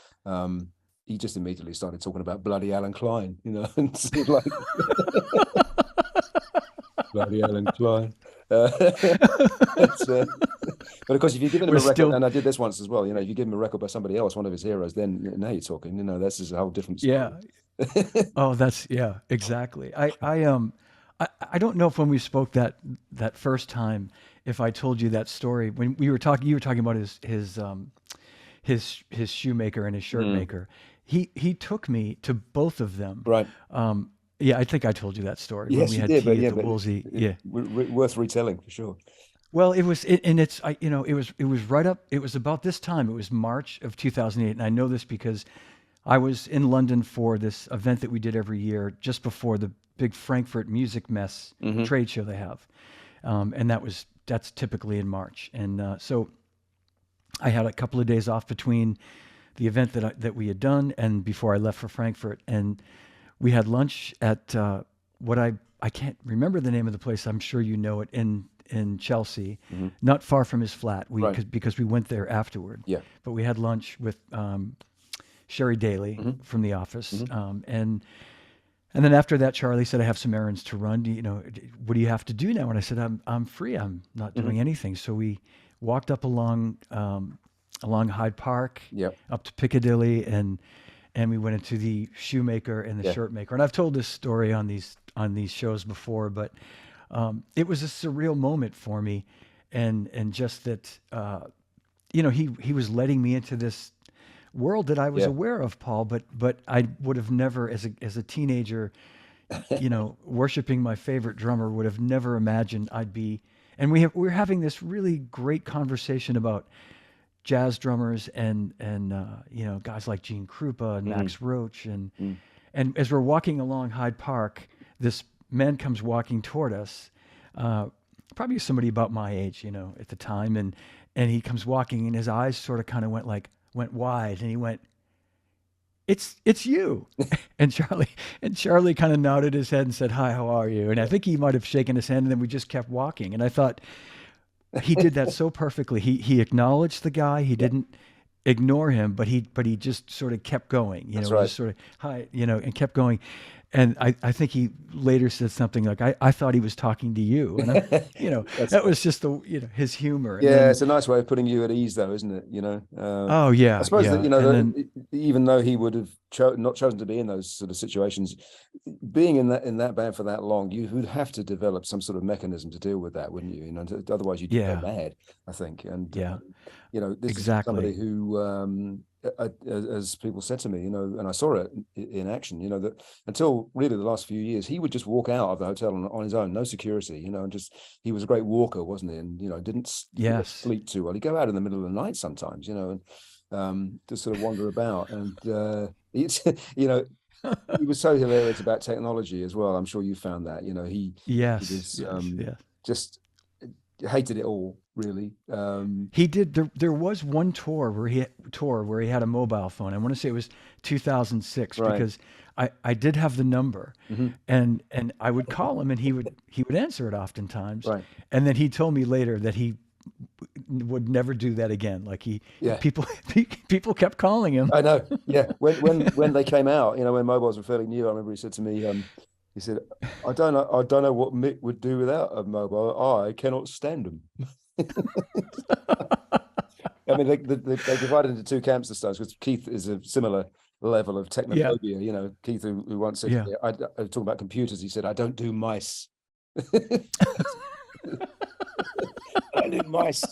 he just immediately started talking about bloody Alan Klein, and it's like bloody Alan Klein. It's, but of course, if you're giving him we're a record, still, and I did this once as well, if you give him a record by somebody else, one of his heroes, then now you're talking, that's just a whole different story. yeah. Oh, that's, yeah, exactly. I don't know if when we spoke that first time, if I told you that story when we were talking, you were talking about his shoemaker and his shirt Mm, maker. He took me to both of them. right. Yeah, I think I told you that story when Yes, we you had did, but tea at yeah, the but Woolsey. Yeah. worth retelling for sure. Well, and it's, it was right up, it was about this time. It was March of 2008. And I know this because I was in London for this event that we did every year just before the big Frankfurt Music Mess Hmm. trade show they have. And that's typically in March. And so I had a couple of days off between the event that we had done and before I left for Frankfurt. And we had lunch at what I can't remember the name of the place. I'm sure you know it, in Chelsea, Hmm. not far from his flat. Right. Because we went there afterward. Yeah. But we had lunch with Sherry Daly Hmm. from The Office, Hmm. and then after that, Charlie said, "I have some errands to run. What do you have to do now?" And I said, "I'm free. I'm not Hmm. doing anything." So we walked up along Hyde Park, Yeah. up to Piccadilly, and we went into the shoemaker and the Yeah. shirt maker. And I've told this story on these shows before, but it was a surreal moment for me, and just that he was letting me into this world that I was Yeah. aware of, Paul, but I would have never, as a teenager, worshiping my favorite drummer, would have never imagined I'd be. And we're having this really great conversation about jazz drummers and guys like Gene Krupa and Mm, Max Roach mm. and as we're walking along Hyde Park, this man comes walking toward us, uh, probably somebody about my age, at the time, and he comes walking, and his eyes sort of kind of went wide, and he went, "It's you," and Charlie kind of nodded his head and said, "Hi, how are you?" And I think he might have shaken his hand, and then we just kept walking, and I thought he did that so perfectly. He acknowledged the guy. He Yeah, didn't ignore him, but he just sort of kept going. that's He right. just sort of hi, and kept going. And I think he later said something like, "I thought he was talking to you," and That's that was just his humor. And Yeah, then it's a nice way of putting you at ease, though, isn't it? oh I yeah, suppose that yeah, and then even though he would have not chosen to be in those sort of situations, being in that band for that long, you would have to develop some sort of mechanism to deal with that, wouldn't you? Otherwise you'd go yeah, mad, I think. And yeah, this is somebody exactly. who, as people said to me, and I saw it in action, that until really the last few years, he would just walk out of the hotel on his own, no security, and just he was a great walker, wasn't he? And didn't Yes, sleep too well. He'd go out in the middle of the night sometimes, and just sort of wander about. And it's he was so hilarious about technology as well. I'm sure you found that. He yes, was yes, yes. just hated it all, really. He did. There was one tour where he had a mobile phone. I want to say it was 2006 Right. because I did have the number, Hmm. and I would call him and he would answer it oftentimes, Right. and then he told me later that he would never do that again. Like Yeah. people people kept calling him. I know. Yeah. When they came out, when mobiles were fairly new, I remember he said to me, he said, I don't know what Mick would do without a mobile. I cannot stand them. I mean, they divided into two camps this time because Keith is a similar level of Yeah, technophobia. Keith, who once said, yeah. I talking about computers, he said, I don't do mice. I do mice.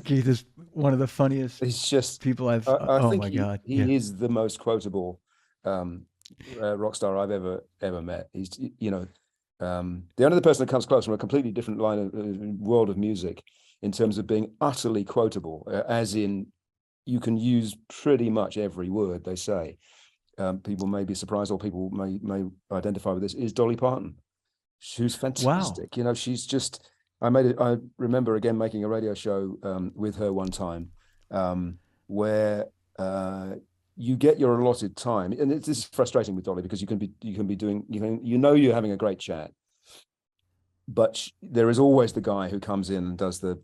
Keith is one of the funniest He's just, people I've. I Oh think my he God. Yeah. he is the most quotable um, rock star I've ever met. He's, the only other person that comes close from a completely different line of world of music in terms of being utterly quotable, as in you can use pretty much every word they say. People may be surprised, or people may identify with this. Is Dolly Parton? Who's Wow. fantastic. She's just. I remember again making a radio show with her one time, where you get your allotted time, and this is frustrating with Dolly because you can be doing you're having a great chat, but there is always the guy who comes in and does the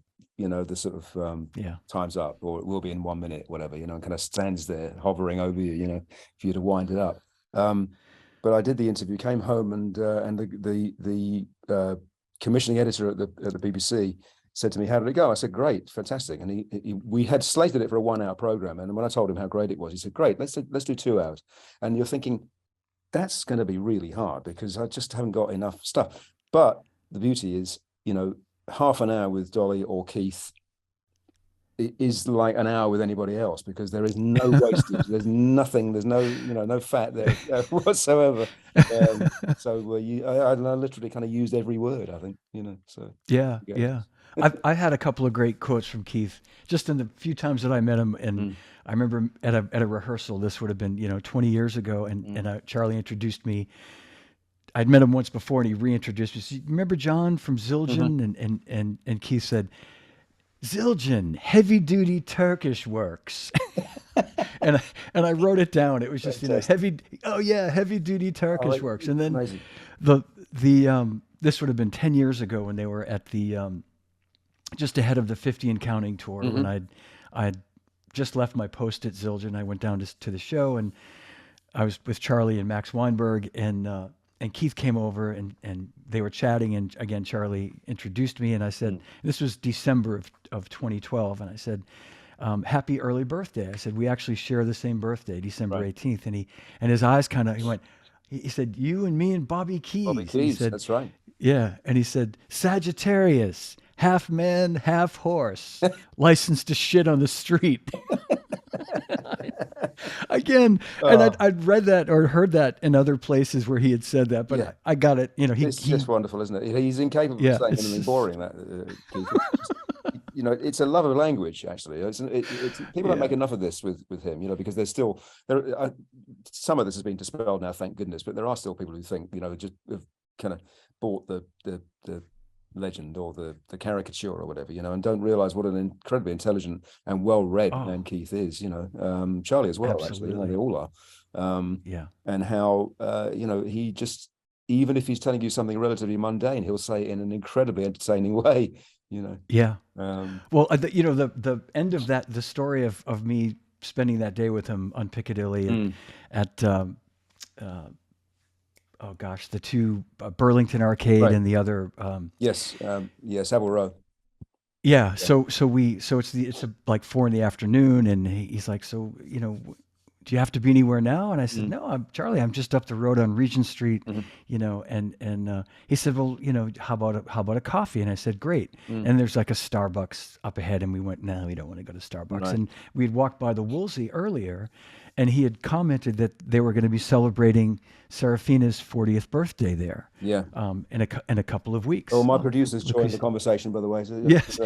sort of Yeah. time's up, or it will be in 1 minute, whatever, and kind of stands there hovering over you, for you to wind it up. Um, but I did the interview, came home, and the commissioning editor at the BBC said to me, "How did it go?" I said, "Great, fantastic." And we had slated it for a 1 hour program, and when I told him how great it was, he said, "Great, let's do 2 hours." And you're thinking that's going to be really hard because I just haven't got enough stuff. But the beauty is, half an hour with Dolly or Keith is like an hour with anybody else because there is no wastage. There's nothing. There's no fat there whatsoever. I literally kind of used every word, I think. So Yeah, yeah. yeah. I had a couple of great quotes from Keith just in the few times that I met him, and Mm, I remember at a rehearsal. This would have been 20 years ago, and mm, Charlie introduced me. I'd met him once before, and he reintroduced me. He said, "Remember John from mhm. Zildjian?" And Keith said, "Zildjian, heavy duty Turkish works." and I, and I wrote it down. It was just Fantastic. heavy. Oh yeah, heavy duty Oh, Turkish works. And then amazing. the this would have been 10 years ago when they were at the just ahead of the 50 and counting tour when Hmm. I'd just left my post at Zildjian. I went down to the show, and I was with Charlie and Max Weinberg, and Keith came over, and they were chatting, and again Charlie introduced me, and I said, Mm, this was December of 2012, and I said, happy early birthday. I said, we actually share the same birthday, December right. 18th. And his eyes kind of, he went, he said, you and me and Bobby Bobby Keys. And he Keys, said, that's right. yeah. And he said, Sagittarius, half man, half horse, licensed to shit on the street. Again, and Oh, I'd read that or heard that in other places where he had said that, but yeah. I got it. It's just wonderful, isn't it? He's incapable of Yeah, saying it's anything just, boring, that Keith. you know, it's a love of language. Actually, it's people don't make Yeah. enough of this with him, you know, because there's still some of this has been dispelled now, thank goodness. But there are still people who think, you know, just have kind of bought the legend or the caricature or whatever, you know, and don't realize what an incredibly intelligent and well-read man Oh, Keith is, you know, Charlie as well, actually, you know, absolutely. they all are. Yeah. And how, you know, he just, even if he's telling you something relatively mundane, he'll say it in an incredibly entertaining way, you know. Yeah. Um, Well, you know, the end of that, the story of me spending that day with him on Piccadilly at uh, oh gosh, the two Burlington Arcade right. and the other Yes. Yeah. Savile Row. yeah. Yeah. So it's like 4 in the afternoon, and he's like, so you know, do you have to be anywhere now? And I said, no, I'm Charlie. I'm just up the road on Regent Street, Mhm. you know. And he said, well, you know, how about a coffee? And I said, great. And there's like a Starbucks up ahead, and we went, no, we don't want to go to Starbucks. Right. And we had walked by the Woolsey earlier, and he had commented that they were going to be celebrating Serafina's 40th birthday there, Yeah. in a couple of Oh, weeks. my producer's joined the Lucretia. conversation, by the way. So Yes.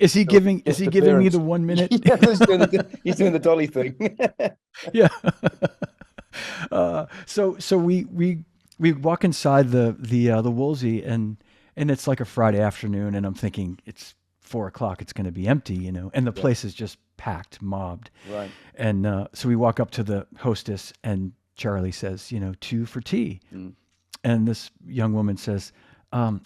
Is he giving guest me appearance. the 1 minute? Yeah, he's doing the dolly thing. Yeah. So we walk inside the Woolsey, and it's like a Friday afternoon, and I'm thinking it's 4 o'clock. It's going to be empty, you know, and the Yeah. place is just packed, mobbed. Right. And so we walk up to the hostess, and Charlie says, you know, 2 for tea. And this young woman says,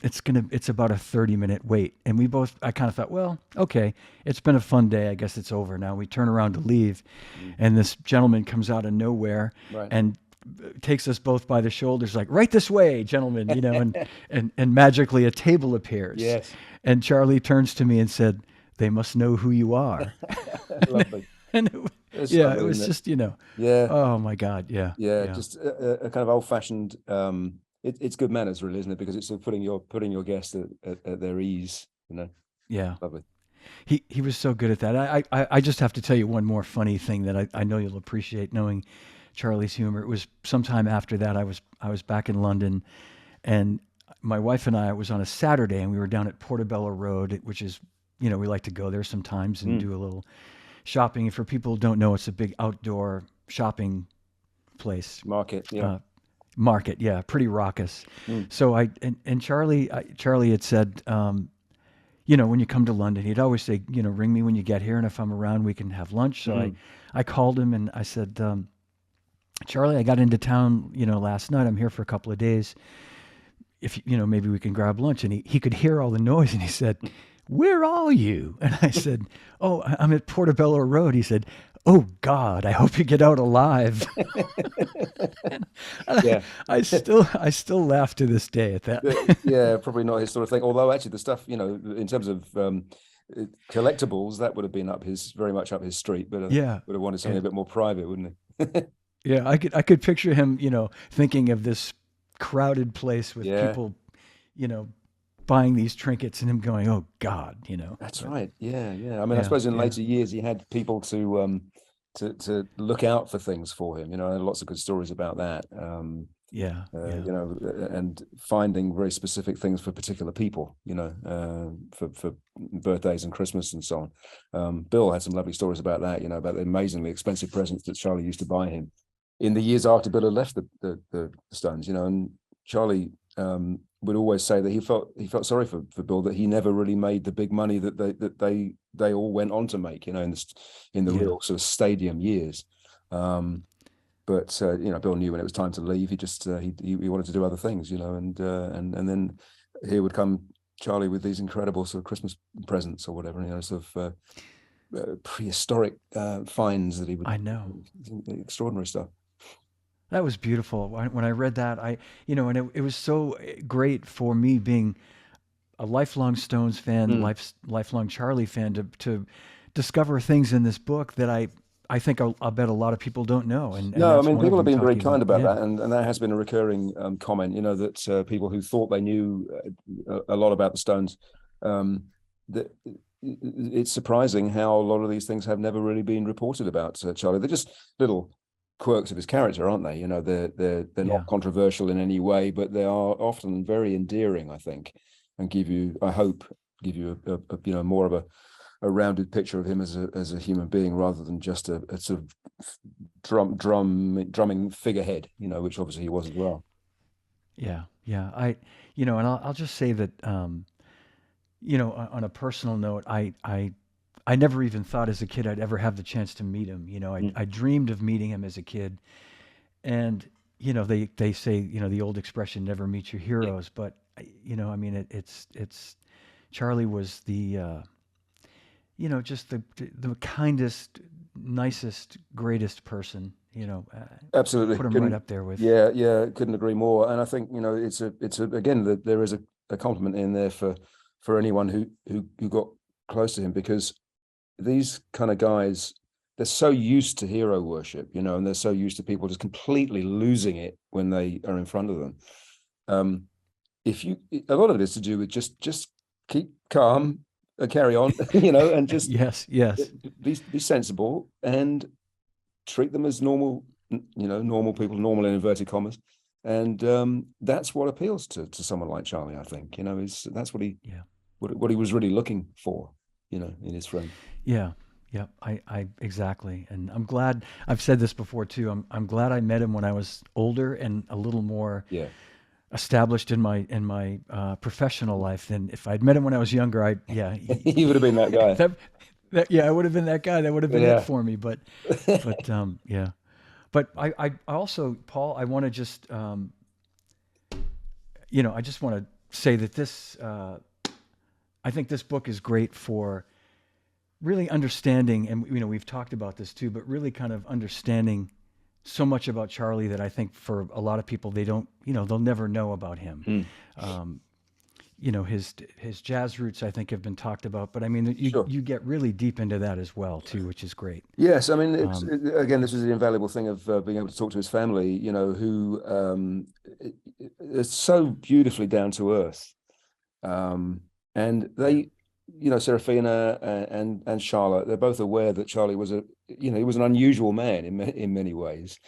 it's about a 30-minute wait. And I kind of thought, well, okay, it's been a fun day. I guess it's over now. We turn around to leave, and this gentleman comes out of nowhere Right. and takes us both by the shoulders, like, right this way, gentlemen, you know, and magically a table appears. Yes. And Charlie turns to me and said, they must know who you are. Lovely. And It's yeah, lovely, it was isn't it? just, you know, Yeah. oh my God. Yeah. Yeah. Yeah. Just a kind of old-fashioned. It's good manners, really, isn't it? Because it's sort of putting your guests at their ease. You know. Yeah. Lovely. He was so good at that. I just have to tell you one more funny thing that I know you'll appreciate knowing Charlie's humor. It was sometime after that I was back in London, and my wife and I, it was on a Saturday, and we were down at Portobello Road, which is, you know, we like to go there sometimes and do a little shopping. And for people who don't know, it's a big outdoor shopping place. Market. Yeah. Market, yeah, pretty raucous. So and Charlie had said, you know, when you come to London, he'd always say, you know, ring me when you get here, and if I'm around, we can have lunch. So I called him and I said, Charlie, I got into town, you know, last night. I'm here for a couple of days. If you know, maybe we can grab lunch. And he could hear all the noise, and he said, where are you? And I said, oh, I'm at Portobello Road. He said, oh God, I hope you get out alive. Yeah. I still laugh to this day at that. Yeah, probably not his sort of thing. Although actually the stuff, you know, in terms of collectibles, that would have been very much up his street, but Yeah. would have wanted something Yeah. a bit more private, wouldn't he? Yeah, I could picture him, you know, thinking of this crowded place with Yeah. people, you know, buying these trinkets, and him going, "Oh God," you know. That's But right. Yeah, yeah. I mean, I yeah, suppose in yeah, later years he had people to look out for things for him. You know, lots of good stories about that. yeah, yeah, You know, and finding very specific things for particular people. You know, for birthdays and Christmas and so on. Bill had some lovely stories about that. You know, about the amazingly expensive presents that Charlie used to buy him in the years after Bill had left the Stones. You know, and Charlie would always say that he felt sorry for Bill, that he never really made the big money that they all went on to make, you know, in the yeah, real sort of stadium years. But you know, Bill knew when it was time to leave. He just he wanted to do other things, you know, and then here would come Charlie with these incredible sort of Christmas presents or whatever, you know, sort of prehistoric finds that he would. I know. Extraordinary stuff. That was beautiful. When I read that, you know, and it was so great for me being a lifelong Stones fan, lifelong Charlie fan, to discover things in this book that I think I'll bet a lot of people don't know. And No, I that's mean, one of people have them, been very talking kind about yeah, that, and that has been a recurring comment. You know, that people who thought they knew a lot about the Stones, that it's surprising how a lot of these things have never really been reported about Charlie. They're just little quirks of his character, aren't they? You know, they're yeah, not controversial in any way, but they are often very endearing, I think, and I hope, give you a you know, more of a rounded picture of him as a human being, rather than just a sort of drumming figurehead, which obviously he was as well. Yeah, yeah. And I'll just say that, on a personal note, I never even thought as a kid I'd ever have the chance to meet him. I dreamed of meeting him as a kid, and they say, the old expression, never meet your heroes, but I mean, it's Charlie was the just the kindest, nicest, greatest person. Absolutely. Put him right Couldn't, up there with. yeah, couldn't agree more. And I think, it's again, that there is a compliment in there for anyone who got close to him, because these kind of guys, they're so used to hero worship, and they're so used to people just completely losing it when they are in front of them. If you A lot of it is to do with just keep calm and carry on, and just Yes, yes. be sensible and treat them as normal, normal people, normal in inverted commas. And that's what appeals to someone like Charlie, I think. That's what he Yeah. what he was really looking for, in his friend. Yeah. Yeah. I exactly. And I'm glad I've said this before too. I'm glad I met him when I was older and a little more Yeah. established in my professional life than if I'd met him when I was younger. He would have been that guy. Yeah, I would have been that guy. That would have been it Yeah. for me. But yeah. But I also, Paul, I want to just, I just want to say that I think this book is great for really understanding, and we've talked about this too, but really kind of understanding so much about Charlie that I think for a lot of people they don't, they'll never know about him. Mm. His jazz roots I think have been talked about, but I mean Sure. you get really deep into that as well too, which is great. Yes, I mean, Um, again, this was the invaluable thing of being able to talk to his family, who is so beautifully down to earth. And yeah. they, Serafina and Charlotte, they're both aware that Charlie was he was an unusual man in many ways.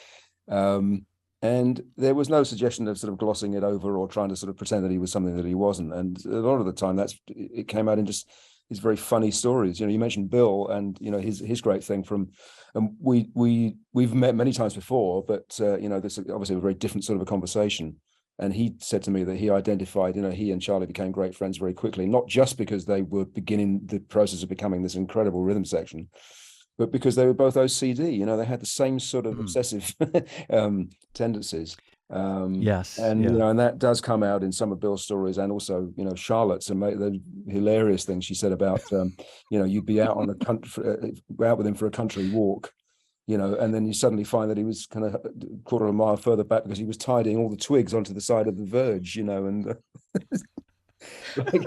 Um, and there was no suggestion of sort of glossing it over or trying to sort of pretend that he was something that he wasn't. And a lot of the time, it came out in just these very funny stories. You mentioned Bill, and his great thing from, and we've met many times before, but this is obviously a very different sort of a conversation. And he said to me that he identified, he and Charlie became great friends very quickly, not just because they were beginning the process of becoming this incredible rhythm section, but because they were both OCD. They had the same sort of Mm. obsessive tendencies. Yes. And Yeah. and that does come out in some of Bill's stories, and also Charlotte's, and the hilarious thing she said about you'd be out on a country, out with him for a country walk, and then you suddenly find that he was kind of a quarter of a mile further back because he was tidying all the twigs onto the side of the verge, and like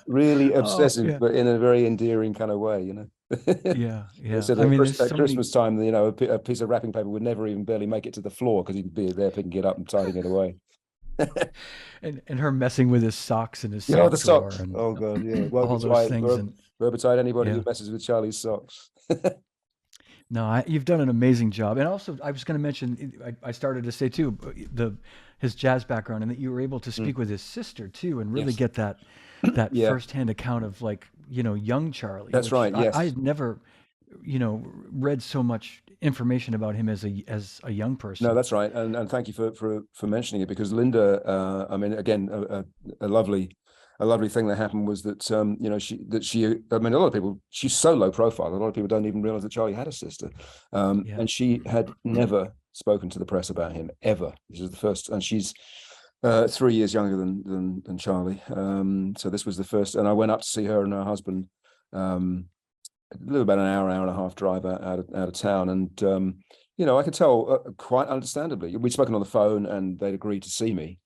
really Oh obsessive, yeah. but in a very endearing kind of way. Yeah. They Yeah. said I mean, there's at so many. Christmas time, a piece of wrapping paper would never even barely make it to the floor because he'd be there picking it up and tidying it away. And her messing with his socks in his Yeah, the sock drawer socks. and Oh God, yeah. Woe all those betide, things. And woe betide anybody who yeah. messes with Charlie's socks. No, you've done an amazing job. And also, I was going to mention, I started to say too, his jazz background, and that you were able to Mm. speak with his sister too, and really Yes. get that Yeah, firsthand account of, like, young Charlie, that's which right. I Yes. had never, read so much information about him as a young No, person. that's right. And thank you for mentioning it, because Linda, I mean, again, a lovely thing that happened was that I mean, a lot of people, she's so low profile, a lot of people don't even realize that Charlie had a sister. Yeah. And she had never spoken to the press about him ever. This is the first, and she's 3 years younger than Charlie. So this was the first, and I went up to see her and her husband, a little about an hour and a half drive out of town. And I could tell, quite understandably, we'd spoken on the phone and they'd agreed to see me,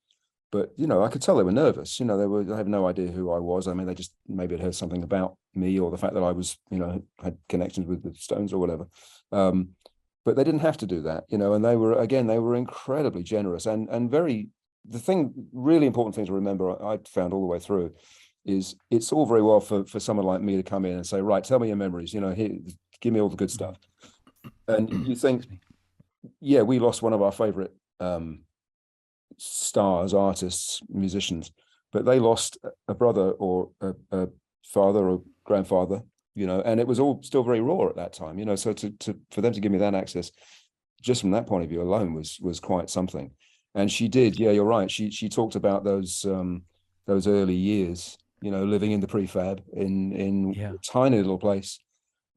but I could tell they were nervous. They had no idea who I was. I mean, they just maybe had heard something about me, or the fact that I was, had connections with the Stones or whatever. But they didn't have to do that, and they were incredibly generous and very. The thing, really important thing to remember, I found all the way through, is it's all very well for someone like me to come in and say, right, tell me your memories, here, give me all the good stuff. And you think, Excuse me. yeah, we lost one of our favorite stars, artists, musicians, but they lost a brother or a father or grandfather and it was all still very raw at that time, so for them to give me that access just from that point of view alone was quite something. And she did, yeah, you're right. She talked about those early years, living in the prefab in Yeah, a tiny little place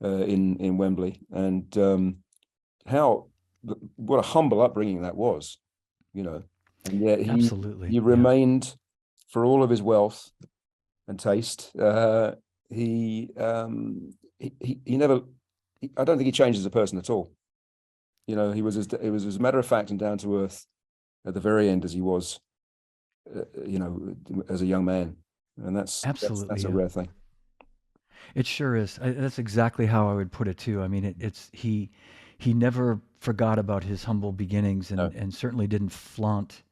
in Wembley, and how what a humble upbringing that was, and yet absolutely. he Yeah, remained, for all of his wealth and taste, he never, I don't think he changed as a person at all. He was as matter of fact and down to earth at the very end as he was, as a young man, and absolutely. that's a Yeah, rare thing. it sure is. That's exactly how I would put it too. I mean, it's he never forgot about his humble beginnings, No, and certainly didn't flaunt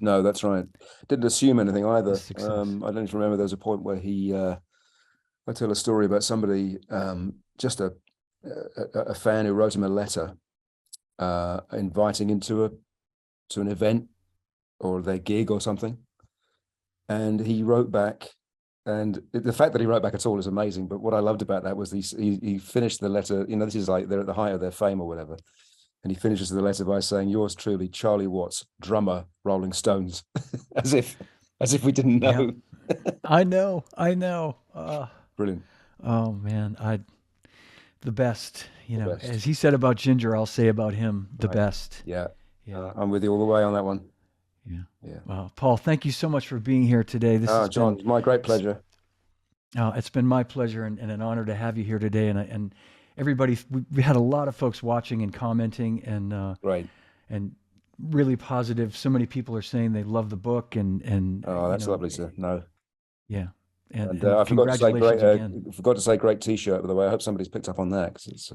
no, that's right. Didn't assume anything his either. success. I don't even remember there was a point where I tell a story about somebody, just a fan who wrote him a letter, inviting him to an event or their gig or something, and he wrote back. And the fact that he wrote back at all is amazing. But what I loved about that was he finished the letter. This is like they're at the height of their fame or whatever, and he finishes the letter by saying, "Yours truly, Charlie Watts, drummer, Rolling Stones," as if we didn't Yeah, know. I know. I know. Brilliant, Oh man, the best. the As best. he said about Ginger, I'll say about him, the Right. best. Yeah, Yeah, I'm with you all the way on that one. yeah. Yeah. Well, Paul, thank you so much for being here today. This has John, been it's my great pleasure. it's been my pleasure and an honor to have you here today. And everybody, we had a lot of folks watching and commenting, Great. and really positive. So many people are saying they love the book, and Oh, that's lovely, sir. No, yeah, and and I forgot to say great. congratulations again. Forgot to say great T-shirt, by the way. I hope somebody's picked up on that because it's.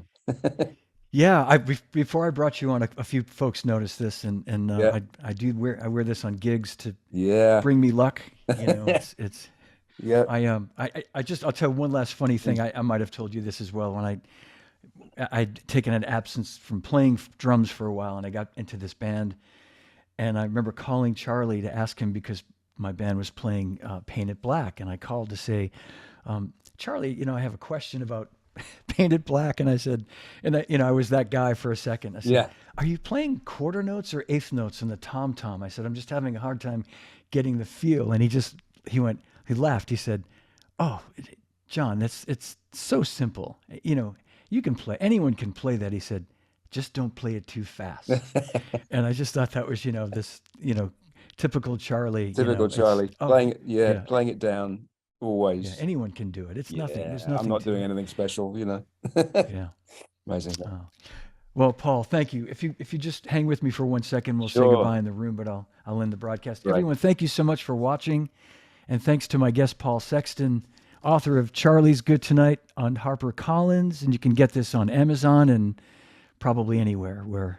Yeah, before I brought you on, a few folks noticed this, and Yeah, I wear this on gigs to yeah, bring me luck. It's yeah. I'll tell one last funny thing. I might have told you this as well. When I'd taken an absence from playing drums for a while, and I got into this band, and I remember calling Charlie to ask him because my band was playing Painted Black, and I called to say, Charlie, I have a question about Painted Black, and I said, I was that guy for a second. I said, Yeah. are you playing quarter notes or eighth notes in the tom tom? I said, I'm just having a hard time getting the feel, and he laughed. He said, oh, John, it's so simple. You can play. Anyone can play that. He said, just don't play it too fast. And I just thought that was, this, typical Charlie. Typical It's Charlie. Playing it, yeah, yeah, playing it down yeah. always. Anyone can do it. It's nothing. Yeah, There's I'm nothing not to doing it. anything special. Yeah. Amazing. Oh. Well, Paul, thank you. If you just hang with me for 1 second, we'll say Sure. goodbye in the room, but I'll end the broadcast. Right. Everyone, thank you so much for watching, and thanks to my guest Paul Sexton, author of Charlie's Good Tonight on HarperCollins, and you can get this on Amazon and probably anywhere where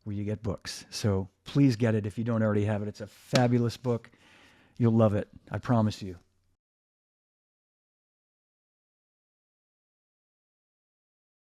you get books. So please get it if you don't already have it. It's a fabulous book. You'll love it. I promise you.